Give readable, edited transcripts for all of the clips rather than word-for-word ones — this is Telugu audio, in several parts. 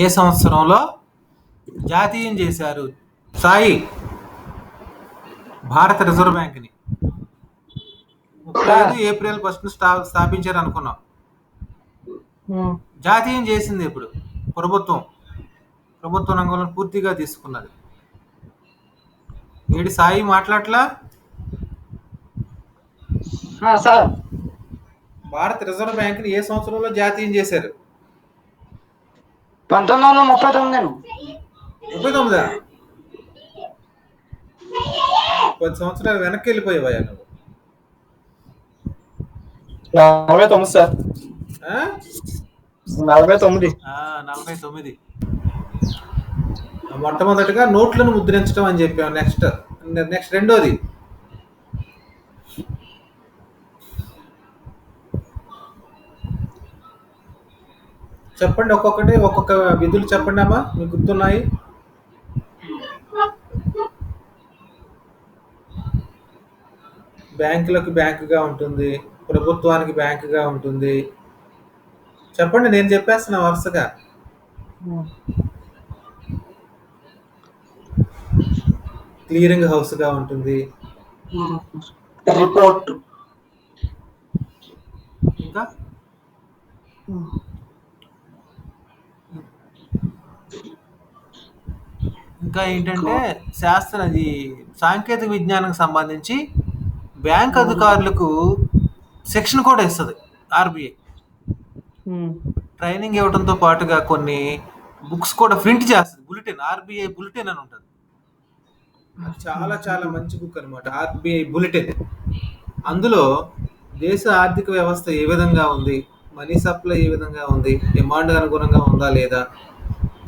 ఏ సంవత్సరంలో జాతీయం చేశారు సాయి భారత రిజర్వ్ బ్యాంక్ని? 35 ఏప్రిల్ 1 స్థాపించారు అనుకున్నాం. జాతీయం చేసింది ఇప్పుడు ప్రభుత్వ రంగంలో పూర్తిగా తీసుకున్నది. ఏడి సాయి మాట్లాడలా? సార్ భారత రిజర్వ్ బ్యాంక్ని ఏ సంవత్సరంలో జాతీయం చేశారు? 1939. 39? 10 సంవత్సరాలు వెనక్కి వెళ్ళిపోయావా నువ్వు? 49 సార్. ఆ? 49. 49. మొట్టమొదటిగా నోట్లను ముద్రించడం అని చెప్పాం. నెక్స్ట్ రెండోది చెప్పండి. ఒక్కొక్క విధులు చెప్పండి అమ్మా, మీకు గుర్తున్నాయి. బ్యాంకులకు బ్యాంకుగా ఉంటుంది, ప్రభుత్వానికి బ్యాంకుగా ఉంటుంది. చెప్పండి, నేను చెప్పేస్తున్నా వరుసగా. క్లియరింగ్ హౌస్గా ఉంటుంది, రిపోర్ట్, ఇంకా ఏంటంటే సాంకేతిక విజ్ఞానానికి సంబంధించి బ్యాంక్ అధికారులకు శిక్షణ కూడా ఇస్తుంది ఆర్బీఐ. ట్రైనింగ్ ఇవ్వడంతో పాటుగా కొన్ని బుక్స్ కూడా ప్రింట్ చేస్తుంది. బులెటిన్, ఆర్బీఐ బులెటిన్ అని ఉంటుంది. చాలా చాలా మంచి బుక్ అనమాట ఆర్బీఐ బులెటిన్. అందులో దేశ ఆర్థిక వ్యవస్థ ఏ విధంగా ఉంది, మనీ సప్లై ఏ విధంగా ఉంది, డిమాండ్ అనుగుణంగా ఉందా లేదా,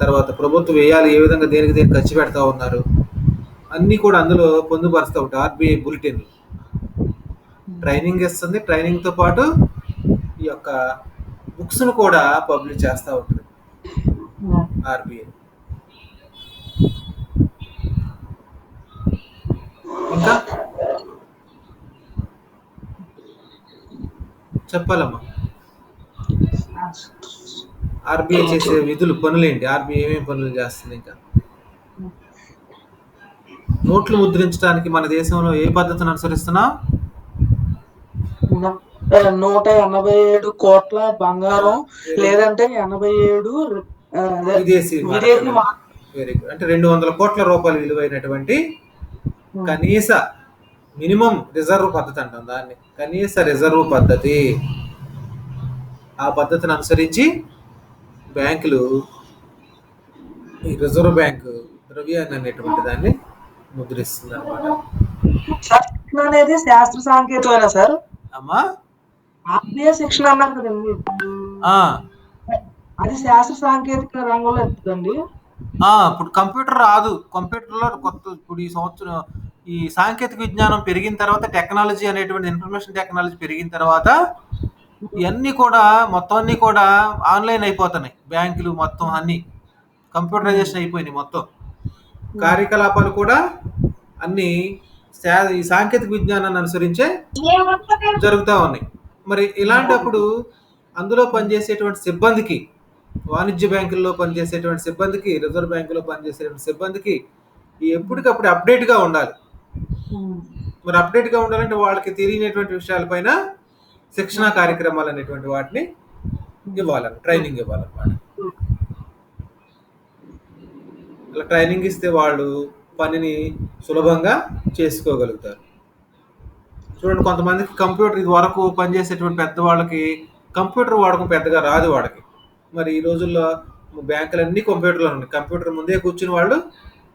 తర్వాత ప్రభుత్వ వ్యయాలు ఏ విధంగా దేనికి ఖర్చు పెడతా ఉన్నారు, అన్నీ కూడా అందులో పొందుపరుస్తూ ఉంటాయి ఆర్బీఐ బులెటిన్. ట్రైనింగ్ ఇస్తుంది. ట్రైనింగ్తో పాటు ఈ యొక్క బుక్స్ను కూడా పబ్లిష్ చేస్తూ ఉంటుంది ఆర్బీఐ. ఇంకా చెప్పాలమ్మా, ఆర్బీఐ చేసే విధులు, పనులేంటి, ఆర్బీఐ ఏమేమి పనులు చేస్తుంది? ఇంకా నోట్లు ముద్రించడానికి మన దేశంలో ఏ పద్ధతిని అనుసరిస్తున్నాం? 187 కోట్ల బంగారం లేదంటే 87 విదేశీ. Very good. అంటే 200 కోట్ల రూపాయలు విలువైనటువంటి కనీస మినిమం రిజర్వ్ పద్ధతి అంటాం దాన్ని. కనీస రిజర్వ్ పద్ధతి. ఆ పద్ధతిని అనుసరించి బ్యాంకులు ఈ రిజర్వ్ బ్యాంకు ద్రవ్యాన్ని అనేటువంటి దాన్ని ముద్రిస్తుంది అనమాట. అనేది శాస్త్ర సాంకేతికమైన సార్ అమ్మా, ఆర్బీఐ శిక్షణ అన్నారు కదండి, అది శాస్త్ర సాంకేతిక రంగంలో ఎత్తుందండి. ఇప్పుడు కంప్యూటర్ రాదు. కంప్యూటర్లో ఇప్పుడు ఈ సంవత్సరం ఈ సాంకేతిక విజ్ఞానం పెరిగిన తర్వాత, టెక్నాలజీ అనేటువంటి ఇన్ఫర్మేషన్ టెక్నాలజీ పెరిగిన తర్వాత ఇవన్నీ కూడా మొత్తం అన్నీ కూడా ఆన్లైన్ అయిపోతున్నాయి. బ్యాంకులు మొత్తం అన్నీ కంప్యూటరైజేషన్ అయిపోయినాయి. మొత్తం కార్యకలాపాలు కూడా అన్నీ ఈ సాంకేతిక విజ్ఞానాన్ని అనుసరించే జరుగుతూ ఉన్నాయి. మరి ఇలాంటప్పుడు అందులో పనిచేసేటువంటి సిబ్బందికి, వాణిజ్య బ్యాంకుల్లో పనిచేసేటువంటి సిబ్బందికి, రిజర్వ్ బ్యాంకులో పనిచేసేటువంటి సిబ్బందికి ఎప్పటికప్పుడు అప్డేట్గా ఉండాలి. మరి అప్డేట్గా ఉండాలంటే వాళ్ళకి తెలియనటువంటి విషయాలపైన శిక్షణా కార్యక్రమాలు అనేటువంటి వాటిని ఇవ్వాలని, ట్రైనింగ్ ఇవ్వాలన్నమాట. అలా ట్రైనింగ్ ఇస్తే వాళ్ళు పనిని సులభంగా చేసుకోగలుగుతారు. చూడండి, కొంతమందికి కంప్యూటర్ ఇది వరకు పనిచేసేటువంటి పెద్దవాళ్ళకి కంప్యూటర్ వాడకం పెద్దగా రాదు వాడికి. మరి ఈ రోజుల్లో బ్యాంకులన్నీ కంప్యూటర్లో ఉన్నాయి. కంప్యూటర్ ముందే కూర్చుని వాళ్ళు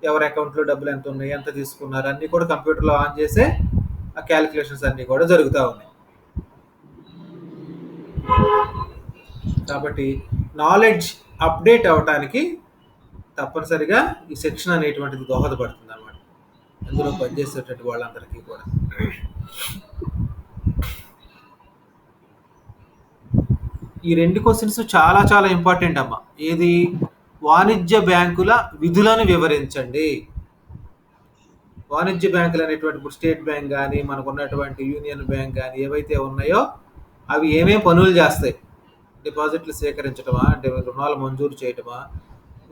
ఎవరి అకౌంట్లో డబ్బులు ఎంత ఉన్నాయి, ఎంత తీసుకున్నారు, అన్నీ కూడా కంప్యూటర్లో ఆన్ చేసే ఆ క్యాలిక్యులేషన్స్ అన్నీ కూడా జరుగుతూ ఉన్నాయి. కాబట్టి నాలెడ్జ్ అప్డేట్ అవ్వటానికి తప్పనిసరిగా ఈ శిక్షణ అనేటువంటిది దోహదపడుతుంది అన్నమాట, అందులో పనిచేసేటువంటి వాళ్ళందరికీ కూడా. ఈ 2 క్వశ్చన్స్ చాలా చాలా ఇంపార్టెంట్ అమ్మా. ఏది? వాణిజ్య బ్యాంకుల విధులను వివరించండి. వాణిజ్య బ్యాంకులు అనేటువంటి ఇప్పుడు స్టేట్ బ్యాంక్ కానీ, మనకు ఉన్నటువంటి యూనియన్ బ్యాంక్ కానీ ఏవైతే ఉన్నాయో అవి ఏమేమి పనులు చేస్తాయి? డిపాజిట్లు స్వీకరించడమా, రుణాలు మంజూరు చేయటమా,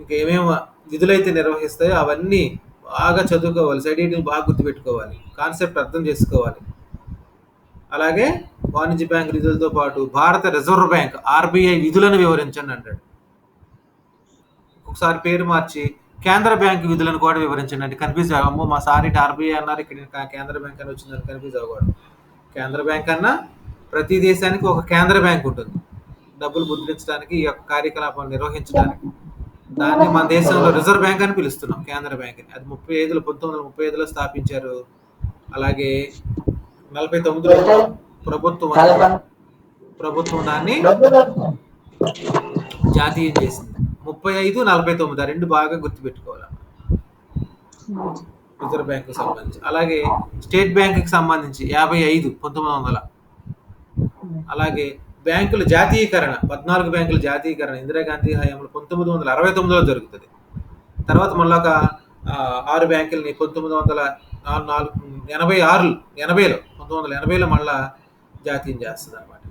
ఇంకా ఏమేమి విధులైతే నిర్వహిస్తాయో అవన్నీ బాగా చదువుకోవాలి. సైడిటీలు బాగా గుర్తుపెట్టుకోవాలి. కాన్సెప్ట్ అర్థం చేసుకోవాలి. అలాగే వాణిజ్య బ్యాంక్ విధులతో పాటు భారత రిజర్వ్ బ్యాంక్ ఆర్బీఐ విధులను వివరించండి అంటాడు. ఒకసారి పేరు మార్చి కేంద్ర బ్యాంక్ విధులను కూడా వివరించండి అంటే కన్ఫ్యూజ్ అమ్మో మా సార్ ఇటు ఆర్బీఐ అన్నారు, ఇక్కడ కేంద్ర బ్యాంక్ అని వచ్చిందని కన్ఫ్యూజ్ అవ్వకూడదు. కేంద్ర బ్యాంక్ అన్నా ప్రతి దేశానికి ఒక కేంద్ర బ్యాంక్ ఉంటుంది. డబ్బులు ముద్రించడానికి, ఈ యొక్క కార్యకలాపాలు నిర్వహించడానికి. దాన్ని మన దేశంలో రిజర్వ్ బ్యాంక్ అని పిలుస్తున్నాం, కేంద్ర బ్యాంక్ అని. అది 1935లో స్థాపించారు. అలాగే 49లో ప్రభుత్వం దాన్ని జాతీయం చేసింది. 35, 49 రెండు బాగా గుర్తుపెట్టుకోవాలి రిజర్వ్ బ్యాంకు సంబంధించి. అలాగే స్టేట్ బ్యాంకుకి సంబంధించి 55 1900. అలాగే బ్యాంకుల జాతీయకరణ 14 బ్యాంకుల జాతీయకరణ ఇందిరాగాంధీ హయాంలో 1969లో జరుగుతుంది. తర్వాత మళ్ళీ ఒక 6 బ్యాంకుల్ని 1980లో మళ్ళా జాతీయం చేస్తుంది అనమాట.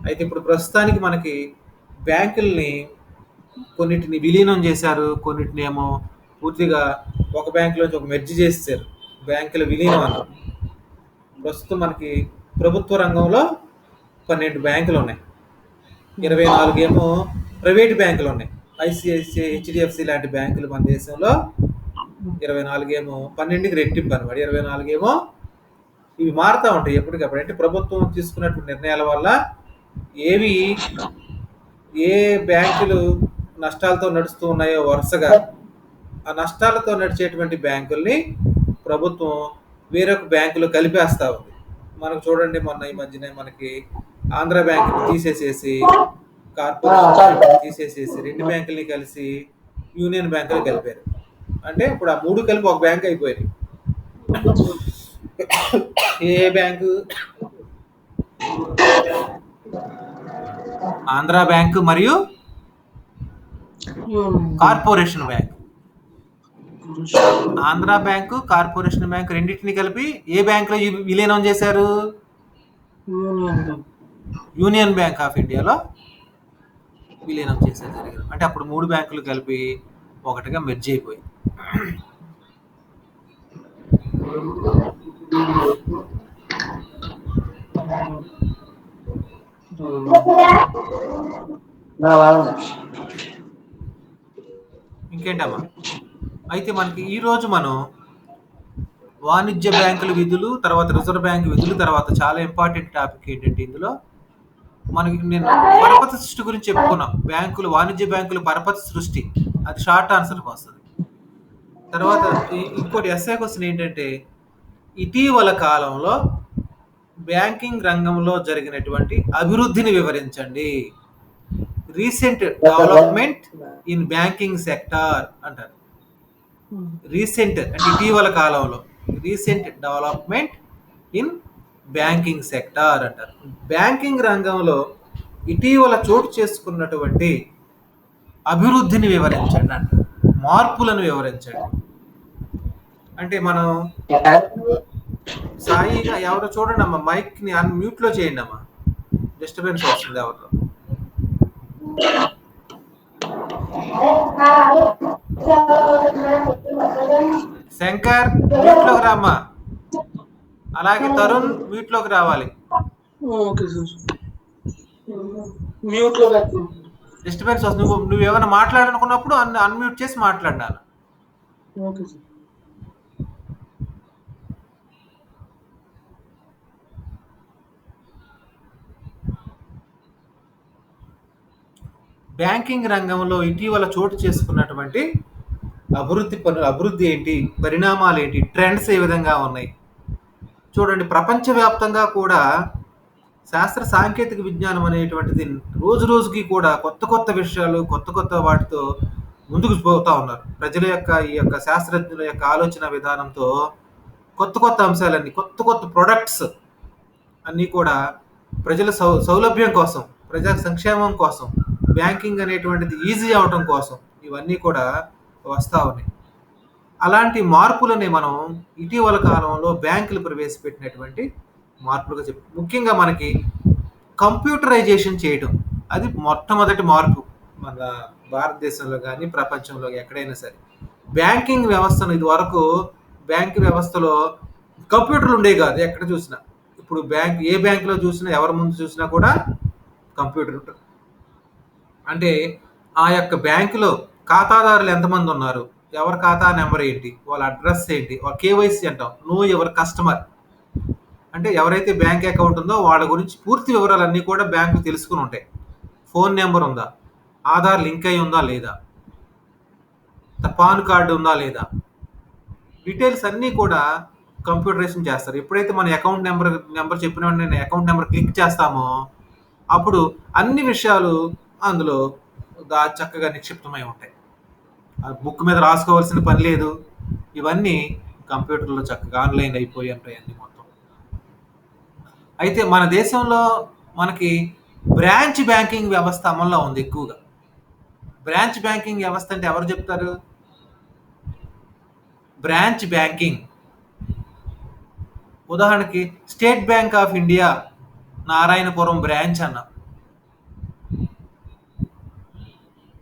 అయితే ఇప్పుడు ప్రస్తుతానికి మనకి బ్యాంకుల్ని కొన్నిటిని విలీనం చేశారు, కొన్నిటిని ఏమో పూర్తిగా ఒక బ్యాంకులోంచి ఒక మెర్జ్ చేశారు. బ్యాంకుల విలీనం అన్నారు. ప్రస్తుతం మనకి ప్రభుత్వ రంగంలో 12 బ్యాంకులు ఉన్నాయి, 24 ఏమో ప్రైవేట్ బ్యాంకులు ఉన్నాయి. ఐసిఐసిఐ, హెచ్డిఎఫ్సి లాంటి బ్యాంకులు మన దేశంలో 24 ఏమో 12కి రెట్టింపు అనమాట. 24 ఏమో ఇవి మారుతూ ఉంటాయి ఎప్పటికప్పుడు. అంటే ప్రభుత్వం తీసుకున్నటువంటి నిర్ణయాల వల్ల ఏ బ్యాంకులు నష్టాలతో నడుస్తూ ఉన్నాయో వరుసగా ఆ నష్టాలతో నడిచేటువంటి బ్యాంకుల్ని ప్రభుత్వం వేరొక బ్యాంకులో కలిపేస్తూ ఉంది. మనకు చూడండి, మొన్న ఈ మధ్యనే మనకి ఆంధ్ర బ్యాంక్ తీసేసేసి, కార్పొరేషన్ తీసేసేసి 2 బ్యాంకుల్ని కలిసి యూనియన్ బ్యాంకులు కలిపారు. అంటే ఇప్పుడు ఆ 3 కలిపి ఒక బ్యాంక్ అయిపోయాయి. ఏ బ్యాంకు? ఆంధ్ర బ్యాంకు మరియు corporation bank. Andhra bank, corporation bank రెండింటిని కలిపి ఏ బ్యాంకులో విలీనం చేశారు? యూనియన్ బ్యాంక్ ఆఫ్ ఇండియాలో విలీనం చేశారు జరిగింది. అంటే అప్పుడు 3 బ్యాంకులు కలిపి ఒకటిగా మెర్జ్ అయిపోయి. ఇంకేంటమ్మా? అయితే మనకి ఈరోజు మనం వాణిజ్య బ్యాంకుల విధులు, తర్వాత రిజర్వ్ బ్యాంక్ విధులు, తర్వాత చాలా ఇంపార్టెంట్ టాపిక్ ఏంటంటే ఇందులో మనకి నేను పరపతి సృష్టి గురించి చెప్పుకున్నాం. బ్యాంకులు, వాణిజ్య బ్యాంకులు పరపతి సృష్టి, అది షార్ట్ ఆన్సర్కి వస్తుంది. తర్వాత ఇంకోటి ఎస్ఐ క్వశ్చన్ ఏంటంటే ఇటీవల కాలంలో బ్యాంకింగ్ రంగంలో జరిగినటువంటి అభివృద్ధిని వివరించండి. Recent development in banking sector అంటారు. రీసెంట్ అంటే ఇటీవల కాలంలో, recent development in banking sector అంటారు. బ్యాంకింగ్ రంగంలో ఇటీవల చోటు చేసుకున్నటువంటి అభివృద్ధిని వివరించండి అంటారు. మార్పులను వివరించండి. అంటే మనం సాయిగా ఎవరో చూడండి అమ్మా, మైక్ని అన్మ్యూట్లో చేయండి అమ్మా, డిస్టర్బెన్స్ వస్తుంది ఎవరిలో. శంకర్ మ్యూట్లోకి రామ్మా. అలాగే తరుణ్ మ్యూట్లోకి రావాలి. డిస్టర్బెన్స్ వస్తుంది. నువ్వు ఏమైనా మాట్లాడాలనుకున్నప్పుడు అన్మ్యూట్ చేసి మాట్లాడాలి. బ్యాంకింగ్ రంగంలో ఇటీవల చోటు చేసుకున్నటువంటి అభివృద్ధి ఏంటి, పరిణామాలు ఏంటి, ట్రెండ్స్ ఏ విధంగా ఉన్నాయి చూడండి. ప్రపంచవ్యాప్తంగా కూడా శాస్త్ర సాంకేతిక విజ్ఞానం అనేటువంటిది రోజు రోజుకి కూడా కొత్త కొత్త విషయాలు, కొత్త కొత్త వాటితో ముందుకు పోతూ ఉన్నారు. ప్రజల యొక్క ఈ యొక్క శాస్త్రజ్ఞుల యొక్క ఆలోచన విధానంతో కొత్త కొత్త అంశాలన్నీ, కొత్త కొత్త ప్రొడక్ట్స్ అన్నీ కూడా ప్రజల సౌలభ్యం కోసం, ప్రజా సంక్షేమం కోసం, బ్యాంకింగ్ అనేటువంటిది ఈజీ అవటం కోసం ఇవన్నీ కూడా వస్తూ ఉన్నాయి. అలాంటి మార్పులని మనం ఇటీవల కాలంలో బ్యాంకులు ప్రవేశపెట్టినటువంటి మార్పులుగా ముఖ్యంగా మనకి కంప్యూటరైజేషన్ చేయడం, అది మొట్టమొదటి మార్పు మన భారతదేశంలో కానీ ప్రపంచంలో ఎక్కడైనా సరే బ్యాంకింగ్ వ్యవస్థను ఇది వరకు బ్యాంక్ వ్యవస్థలో కంప్యూటర్లు ఉండేవి కాదు ఎక్కడ చూసినా. ఇప్పుడు ఏ బ్యాంకులో చూసినా ఎవరి ముందు చూసినా కూడా కంప్యూటర్ ఉంటుంది. అంటే ఆ యొక్క బ్యాంకులో ఖాతాదారులు ఎంతమంది ఉన్నారు, ఎవరి ఖాతా నెంబర్ ఏంటి, వాళ్ళ అడ్రస్ ఏంటి, వాళ్ళ కేవైసీ అంటాం, నో ఎవర్ కస్టమర్. అంటే ఎవరైతే బ్యాంక్ అకౌంట్ ఉందో వాళ్ళ గురించి పూర్తి వివరాలన్నీ కూడా బ్యాంకు తెలుసుకుని ఉంటాయి. ఫోన్ నెంబర్ ఉందా, ఆధార్ లింక్ అయి ఉందా లేదా, పాన్ కార్డు ఉందా లేదా, డీటెయిల్స్ అన్నీ కూడా కంప్యూటరైజేషన్ చేస్తారు. ఎప్పుడైతే మన అకౌంట్ నెంబర్ చెప్పిన వెంటనే అకౌంట్ నెంబర్ క్లిక్ చేస్తామో అప్పుడు అన్ని విషయాలు అందులో చక్కగా నిక్షిప్తమై ఉంటాయి. బుక్ మీద రాసుకోవాల్సిన పని లేదు. ఇవన్నీ కంప్యూటర్లో చక్కగా ఆన్లైన్ అయిపోయి ఉంటాయి అన్ని మొత్తం. అయితే మన దేశంలో మనకి బ్రాంచ్ బ్యాంకింగ్ వ్యవస్థ అమల్లో ఉంది ఎక్కువగా. బ్రాంచ్ బ్యాంకింగ్ వ్యవస్థ అంటే ఎవరు చెప్తారు? బ్రాంచ్ బ్యాంకింగ్ ఉదాహరణకి State Bank of India Narayanapuram branch అన్న,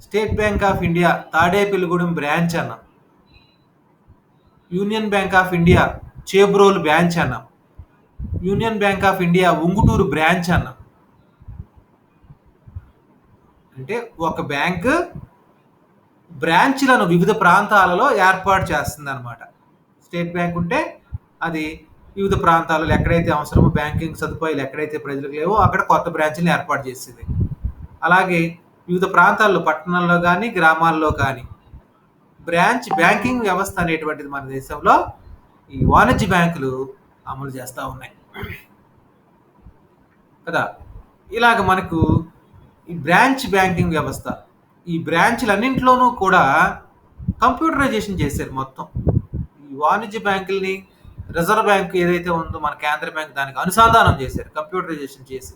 State Bank of India Tadepalligudem branch అన్న, Union Bank of India Chebrolu branch అన్న, Union Bank of India Unguturu branch అన్న. అంటే ఒక బ్యాంక్ బ్రాంచ్లను వివిధ ప్రాంతాలలో ఏర్పాటు చేస్తుంది అనమాట. స్టేట్ బ్యాంక్ ఉంటే అది వివిధ ప్రాంతాలలో ఎక్కడైతే అవసరమో బ్యాంకింగ్ సదుపాయాలు ఎక్కడైతే ప్రజలకు లేవో అక్కడ కొత్త బ్రాంచ్ని ఏర్పాటు చేసింది. అలాగే వివిధ ప్రాంతాల్లో పట్టణాల్లో కానీ గ్రామాల్లో కానీ బ్రాంచ్ బ్యాంకింగ్ వ్యవస్థ అనేటువంటిది మన దేశంలో ఈ వాణిజ్య బ్యాంకులు అమలు చేస్తూ ఉన్నాయి కదా. ఇలాగ మనకు ఈ బ్రాంచ్ బ్యాంకింగ్ వ్యవస్థ, ఈ బ్రాంచ్లన్నింటిలోనూ కూడా కంప్యూటరైజేషన్ చేశారు మొత్తం. ఈ వాణిజ్య బ్యాంకుల్ని రిజర్వ్ బ్యాంక్ ఏదైతే ఉందో మన కేంద్ర బ్యాంక్ దానికి అనుసంధానం చేశారు, కంప్యూటరైజేషన్ చేసి.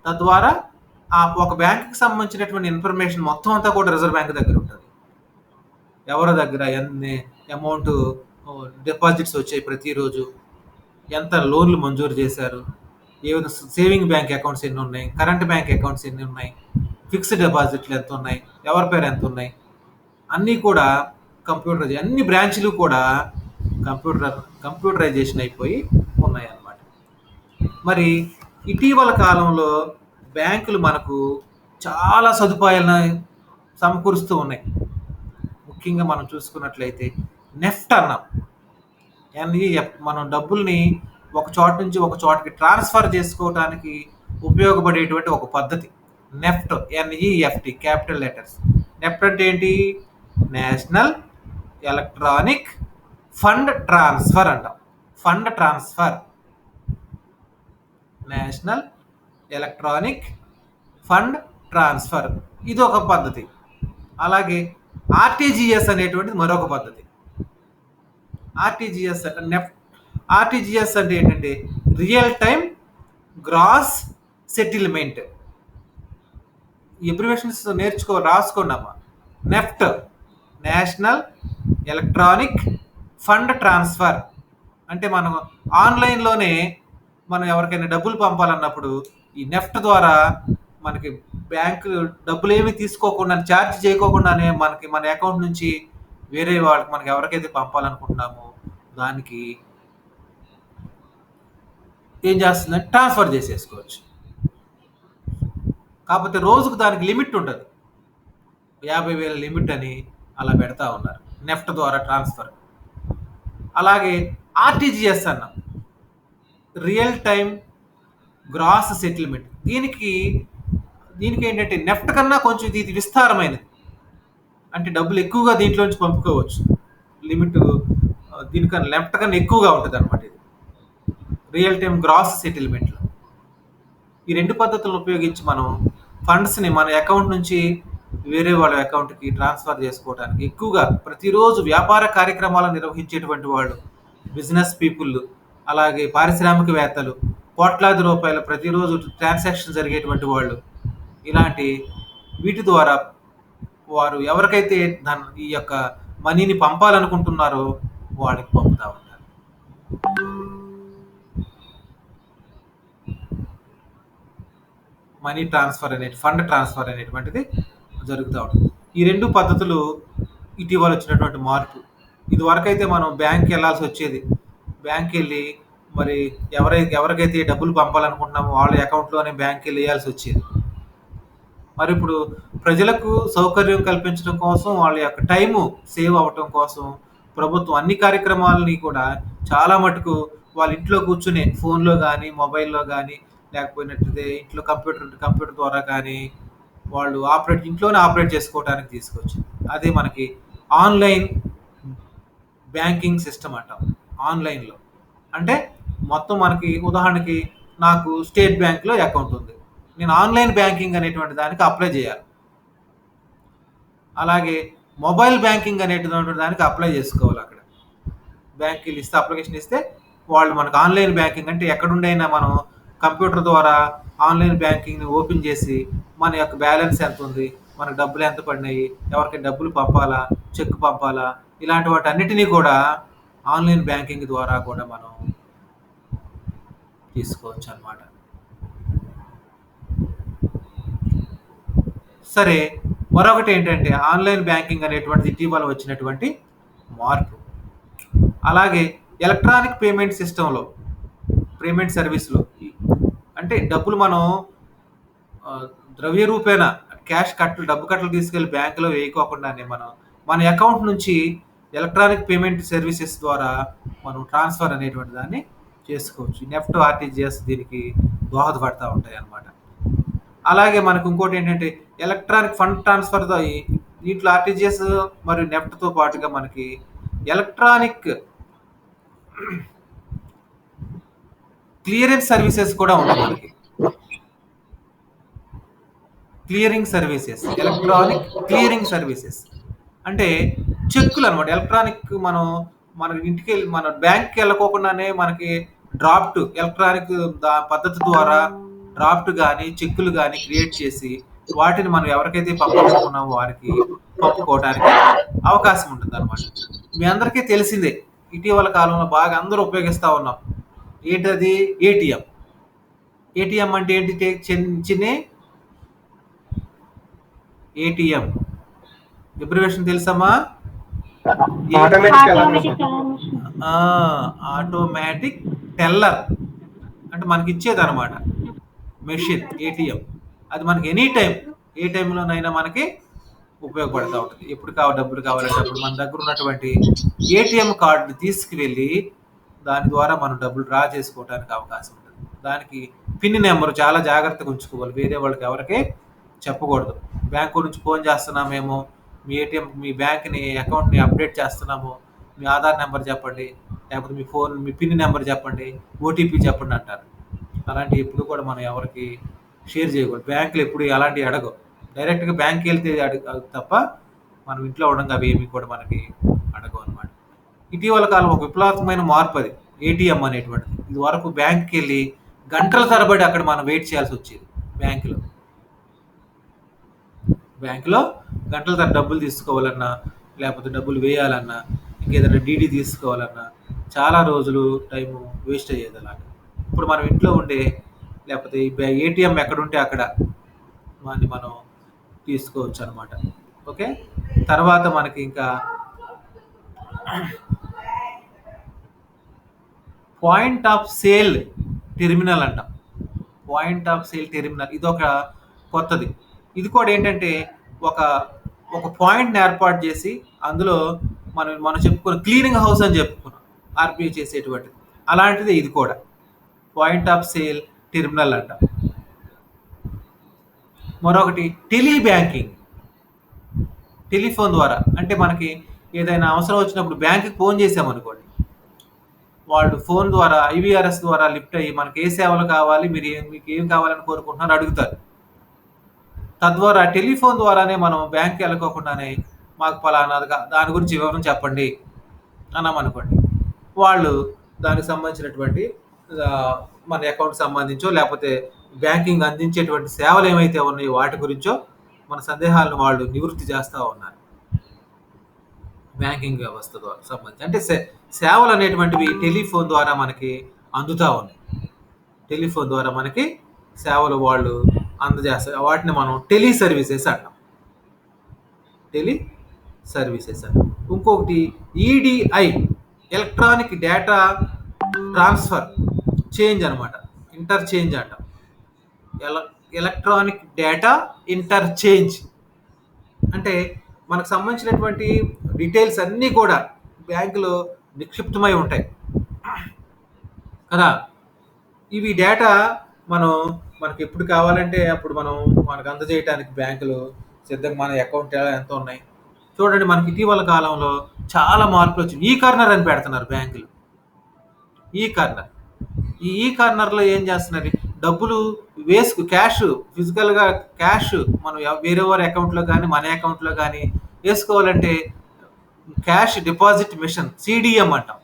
తద్వారా ఆ ఒక బ్యాంకుకి సంబంధించినటువంటి ఇన్ఫర్మేషన్ మొత్తం అంతా కూడా రిజర్వ్ బ్యాంక్ దగ్గర ఉంటుంది. ఎవరి దగ్గర ఎన్ని అమౌంట్ డిపాజిట్స్ వచ్చాయి ప్రతిరోజు, ఎంత లోన్లు మంజూరు చేశారు, ఏమైనా సేవింగ్ బ్యాంక్ అకౌంట్స్ ఎన్ని ఉన్నాయి, కరెంట్ బ్యాంక్ అకౌంట్స్ ఎన్ని ఉన్నాయి, ఫిక్స్డ్ డిపాజిట్లు ఎంత ఉన్నాయి, ఎవరి పేరు ఎంత ఉన్నాయి, అన్నీ కూడా అన్ని బ్రాంచ్లు కూడా కంప్యూటరైజేషన్ అయిపోయి ఉన్నాయి అన్నమాట. మరి ఇటీవల కాలంలో బ్యాంకులు మనకు చాలా సదుపాయాలను సమకూరుస్తూ ఉన్నాయి. ముఖ్యంగా మనం చూసుకున్నట్లయితే నెఫ్ట్ అన్నాం, మనం డబ్బుల్ని ఒక చోట నుంచి ఒక చోటకి ట్రాన్స్ఫర్ చేసుకోవడానికి ఉపయోగపడేటువంటి ఒక పద్ధతి NEFT, NEFT capital letters. NEFT అంటే ఏంటి? నేషనల్ ఎలక్ట్రానిక్ ఫండ్ ట్రాన్స్ఫర్ అంటాం. Fund transfer, national electronic fund transfer, ఇది ఒక పద్ధతి. అలాగే ఆర్టీజీఎస్ అనేటువంటిది మరొక పద్ధతి. ఆర్టీజీఎస్ అంటే ఏంటంటే real time gross settlement. Abbreviations రాసుకోండి అమ్మా. NEFT, national electronic fund transfer. అంటే మనం ఆన్లైన్లోనే మనం ఎవరికైనా డబ్బులు పంపాలన్నప్పుడు ఈ నెఫ్ట్ ద్వారా మనకి బ్యాంకు డబ్బులు ఏమి తీసుకోకుండా, ఛార్జ్ చేయకోకుండానే మనకి మన అకౌంట్ నుంచి వేరే వాళ్ళకి మనకి ఎవరికైతే పంపాలనుకుంటున్నామో దానికి ఏం చేస్తుందంటే ట్రాన్స్ఫర్ చేసేసుకోవచ్చు. కాకపోతే రోజుకు దానికి లిమిట్ ఉంటుంది, 50,000 లిమిట్ అని అలా పెడతా ఉన్నారు నెఫ్ట్ ద్వారా ట్రాన్స్ఫర్. అలాగే ఆర్టీజీఎస్ అన్నాం, రియల్ టైం గ్రాస్ సెటిల్మెంట్. దీనికి ఏంటంటే నెఫ్ట్ కన్నా కొంచెం ఇది విస్తారమైనది. అంటే డబ్బులు ఎక్కువగా దీంట్లోంచి పంపుకోవచ్చు, లిమిట్ దీనికన్నా నెఫ్ట్ కన్నా ఎక్కువగా ఉంటుంది అనమాట. ఇది రియల్ టైం గ్రాస్ సెటిల్మెంట్లో. ఈ రెండు పద్ధతులను ఉపయోగించి మనం ఫండ్స్ని మన అకౌంట్ నుంచి వేరే వాళ్ళ అకౌంట్కి ట్రాన్స్ఫర్ చేసుకోవడానికి ఎక్కువగా ప్రతిరోజు వ్యాపార కార్యక్రమాలను నిర్వహించేటువంటి వాళ్ళు, బిజినెస్ పీపుల్, అలాగే పారిశ్రామికవేత్తలు, కోట్లాది రూపాయల ప్రతిరోజు ట్రాన్సాక్షన్ జరిగేటువంటి వాళ్ళు, ఇలాంటి వీటి ద్వారా వారు ఎవరికైతే ఈ యొక్క మనీని పంపాలనుకుంటున్నారో వాడికి పంపుతా ఉంటారు. మనీ ట్రాన్స్ఫర్ ఫండ్ ట్రాన్స్ఫర్ అనేటువంటిది జరుగుతూ ఉంటుంది. ఈ 2 పద్ధతులు ఇటీవల వచ్చినటువంటి మార్పు. ఇదివరకైతే మనం బ్యాంక్‌కి ఎళ్ళాల్సి వచ్చేది. బ్యాంక్‌కెళ్ళి మరి ఎవరికైతే డబ్బులు పంపాలనుకుంటున్నామో వాళ్ళ అకౌంట్‌లోనే బ్యాంక్‌కెళ్ళి ఎయ్యాల్సి వచ్చేది. మరిప్పుడు ప్రజలకు సౌకర్యం కల్పించడం కోసం, వాళ్ళ యొక్క టైము సేవ్ అవ్వటం కోసం ప్రభుత్వం అన్ని కార్యక్రమాలని కూడా చాలా మటుకు వాళ్ళ ఇంట్లో కూర్చునే ఫోన్‌లో గానీ, మొబైల్‌లో గానీ, లేకపోయినట్టయితే ఇంట్లో కంప్యూటర్ ద్వారా కానీ వాళ్ళు ఇంట్లోనే ఆపరేట్ చేసుకోవడానికి తీసుకొచ్చింది. అదే మనకి ఆన్‌లైన్ బ్యాంకింగ్ సిస్టమ్ అంటాం. ఆన్‌లైన్‌లో. అంటే మొత్తం మనకి ఉదాహరణకి నాకు స్టేట్ బ్యాంక్‌లో అకౌంట్ ఉంది. నేను ఆన్‌లైన్ బ్యాంకింగ్ అనేటువంటి దానికి అప్లై చేయాలి. అలాగే మొబైల్ బ్యాంకింగ్ అనేటువంటి దానికి అప్లై చేసుకోవాలి అక్కడ. బ్యాంక్‌కెళ్ళి అప్లికేషన్ ఇస్తే వాళ్ళు మనకు ఆన్‌లైన్ బ్యాంకింగ్ అంటే ఎక్కడుండైనా మనం కంప్యూటర్ ద్వారా ఆన్‌లైన్ బ్యాంకింగ్‌ని ఓపెన్ చేసి మన యొక్క బ్యాలెన్స్ ఎంత ఉంది? మనకు డబ్బులు ఎంత పడినాయి? ఎవరికైనా డబ్బులు పంపాలా? చెక్ పంపాలా? ఇలాంటి వాటన్నిటిని కూడా ఆన్‌లైన్ బ్యాంకింగ్ ద్వారా కూడా మనం తీసుకోవచ్చనమాట. సరే, మరొకటేంటంటే ఆన్‌లైన్ బ్యాంకింగ్ అనేటువంటిది ఇటీవల వచ్చినటువంటి మార్పు. అలాగే ఎలక్ట్రానిక్ పేమెంట్ సిస్టమ్‌లో, పేమెంట్ సర్వీస్‌లో అంటే డబ్బులు మనం ద్రవ్య రూపేణ డబ్బు కట్టలు తీసుకెళ్ళి బ్యాంకులో వేయకోకుండానే మన అకౌంట్ నుంచి ఎలక్ట్రానిక్ పేమెంట్ సర్వీసెస్ ద్వారా మనం ట్రాన్స్ఫర్ అనేటువంటి దాన్ని చేసుకోవచ్చు. నెఫ్ట్, ఆర్టీజీఎస్ దీనికి దోహదపడతా ఉంటాయి అన్నమాట. అలాగే మనకు ఇంకోటి ఏంటంటే ఎలక్ట్రానిక్ ఫండ్ ట్రాన్స్ఫర్ దీంట్లో ఆర్టీజీఎస్ మరియు నెఫ్ట్‌తో పాటుగా మనకి ఎలక్ట్రానిక్ క్లియరెన్స్ సర్వీసెస్ కూడా ఉన్నాయి మనకి. Clearing services, electronic clearing services అంటే చెక్కులు అనమాట. ఎలక్ట్రానిక్ మన ఇంటికెళ్ళి మన బ్యాంక్‌కి వెళ్ళకోకుండానే మనకి ఎలక్ట్రానిక్ పద్ధతి ద్వారా డ్రాఫ్ట్ కానీ, చెక్కులు కానీ క్రియేట్ చేసి వాటిని మనం ఎవరికైతే పంపాలనుకున్నామో వారికి పంపుకోవడానికి అవకాశం ఉంటుందన్నమాట. మీ అందరికీ తెలిసిందే, ఇటీవల కాలంలో బాగా అందరూ ఉపయోగిస్తా ఉన్నాం. ఏంటది? ఏటీఎం. ఏటీఎం అంటే ఏంటి చిన్ని? ఏటీఎం అబ్రివేషన్ తెలుసమ్మా? ఆటోమేటిక్ టెల్లర్ అంటే మనకి ఇచ్చేదన్నమాట మెషిన్ ఏటీఎం. అది మనకి ఎనీ టైం, ఏ టైంలోనైనా మనకి ఉపయోగపడతా ఉంటుంది. ఎప్పుడు డబ్బులు కావాలంటే అప్పుడు మన దగ్గర ఉన్నటువంటి ఏటీఎం కార్డుని తీసుకువెళ్ళి దాని ద్వారా మనం డబ్బులు డ్రా చేసుకోవడానికి అవకాశం ఉంటుంది. దానికి పిన్ నెంబర్ చాలా జాగ్రత్తగా ఉంచుకోవాలి. వేరే వాళ్ళకి ఎవరికీ చెప్పకూడదు. బ్యాంకు నుంచి ఫోన్ చేస్తున్నామేమో, మీ బ్యాంక్‌ని అకౌంట్‌ని అప్డేట్ చేస్తున్నాము, మీ ఆధార్ నెంబర్ చెప్పండి, లేకపోతే మీ పిన్ నెంబర్ చెప్పండి, ఓటీపీ చెప్పండి అంటారు. అలాంటివి ఎప్పుడు కూడా మనం ఎవరికి షేర్ చేయకూడదు. బ్యాంకులు ఎప్పుడు అలాంటివి అడగవు. డైరెక్ట్‌గా బ్యాంక్‌కి వెళ్తే తప్ప మనం ఇంట్లో ఉండగా అవి ఏమి కూడా మనకి అడగవు అనమాట. ఇటీవల కాలం ఒక విప్లవాత్మకమైన మార్పు అది ఏటీఎం అనేటువంటిది. ఇదివరకు బ్యాంక్‌కి వెళ్ళి గంటల తరబడి అక్కడ మనం వెయిట్ చేయాల్సి వచ్చేది. బ్యాంకులో గంటల తరబడి డబ్బులు తీసుకోవాలన్నా, లేకపోతే డబ్బులు వేయాలన్నా, ఇంకేదైనా డీడీ తీసుకోవాలన్నా చాలా రోజులు టైము వేస్ట్ అయ్యేది అలాగా. ఇప్పుడు మనం ఇంట్లో ఉండే లేకపోతే ఏటీఎం ఎక్కడుంటే అక్కడ మనం తీసుకోవచ్చు అనమాట. ఓకే, తర్వాత మనకి ఇంకా పాయింట్ ఆఫ్ సేల్ టెర్మినల్ అంటాం. పాయింట్ ఆఫ్ సేల్ టెర్మినల్ ఇదొక కొత్తది. ఇది కూడా ఏంటంటే ఒక పాయింట్ని ఏర్పాటు చేసి అందులో మనం చెప్పుకున్న క్లీనింగ్ హౌస్ అని చెప్పుకున్నాం, ఆర్బీఐ చేసేటువంటిది. అలాంటిది ఇది కూడా పాయింట్ ఆఫ్ సేల్ టెర్మినల్ అంటాం. మరొకటి టెలి బ్యాంకింగ్. టెలిఫోన్ ద్వారా అంటే మనకి ఏదైనా అవసరం వచ్చినప్పుడు బ్యాంకుకి ఫోన్ చేసామనుకోండి, వాళ్ళు ఫోన్ ద్వారా ఐవీఆర్ఎస్ ద్వారా లిఫ్ట్ అయ్యి మనకి ఏ సేవలు కావాలి, మీకు ఏం కావాలని కోరుకుంటున్నారో అడుగుతారు. తద్వారా టెలిఫోన్ ద్వారానే మనం బ్యాంక్‌కి వెళ్ళకోకుండానే మాకు ఫలానాదిగా దాని గురించి వివరం చెప్పండి అన్నామనుకోండి, వాళ్ళు దానికి సంబంధించినటువంటి మన అకౌంట్కి సంబంధించో లేకపోతే బ్యాంకింగ్ అందించేటువంటి సేవలు ఏమైతే ఉన్నాయో వాటి గురించో మన సందేహాలను వాళ్ళు నివృత్తి చేస్తూ ఉన్నారు. బ్యాంకింగ్ వ్యవస్థ ద్వారా సంబంధించి అంటే సేవలు అనేటువంటివి టెలిఫోన్ ద్వారా మనకి అందుతూ ఉన్నాయి. టెలిఫోన్ ద్వారా మనకి సేవలు వాళ్ళు అందజేస్తాయి. వాటిని మనం టెలి సర్వీసెస్ అంటాం. టెలి సర్వీసెస్ అంటాం. ఇంకొకటి EDI, electronic data transfer change అనమాట. ఇంటర్చేంజ్ అంటాం. ఎల ఎలక్ట్రానిక్ డేటా ఇంటర్చేంజ్ అంటే మనకు సంబంధించినటువంటి డీటెయిల్స్ అన్నీ కూడా బ్యాంకులో నిక్షిప్తమై ఉంటాయి కదా. ఇవి డేటా మనం మనకి ఎప్పుడు కావాలంటే అప్పుడు మనకు అందజేయడానికి బ్యాంకులు సిద్ధంగా మన అకౌంట్ ఎంత ఉన్నాయి. చూడండి, మనకి ఇటీవల కాలంలో చాలా మార్పులు వచ్చింది. ఈ కార్నర్ అని పెడుతున్నారు బ్యాంకులు. ఈ కార్నర్ ఈ కార్నర్లో ఏం చేస్తున్నారు, డబ్బులు క్యాష్, ఫిజికల్గా క్యాష్ మనం వేరే వారి అకౌంట్లో కానీ మన అకౌంట్లో కానీ వేసుకోవాలంటే క్యాష్ డిపాజిట్ మిషన్, సిడిఎం అంటాం.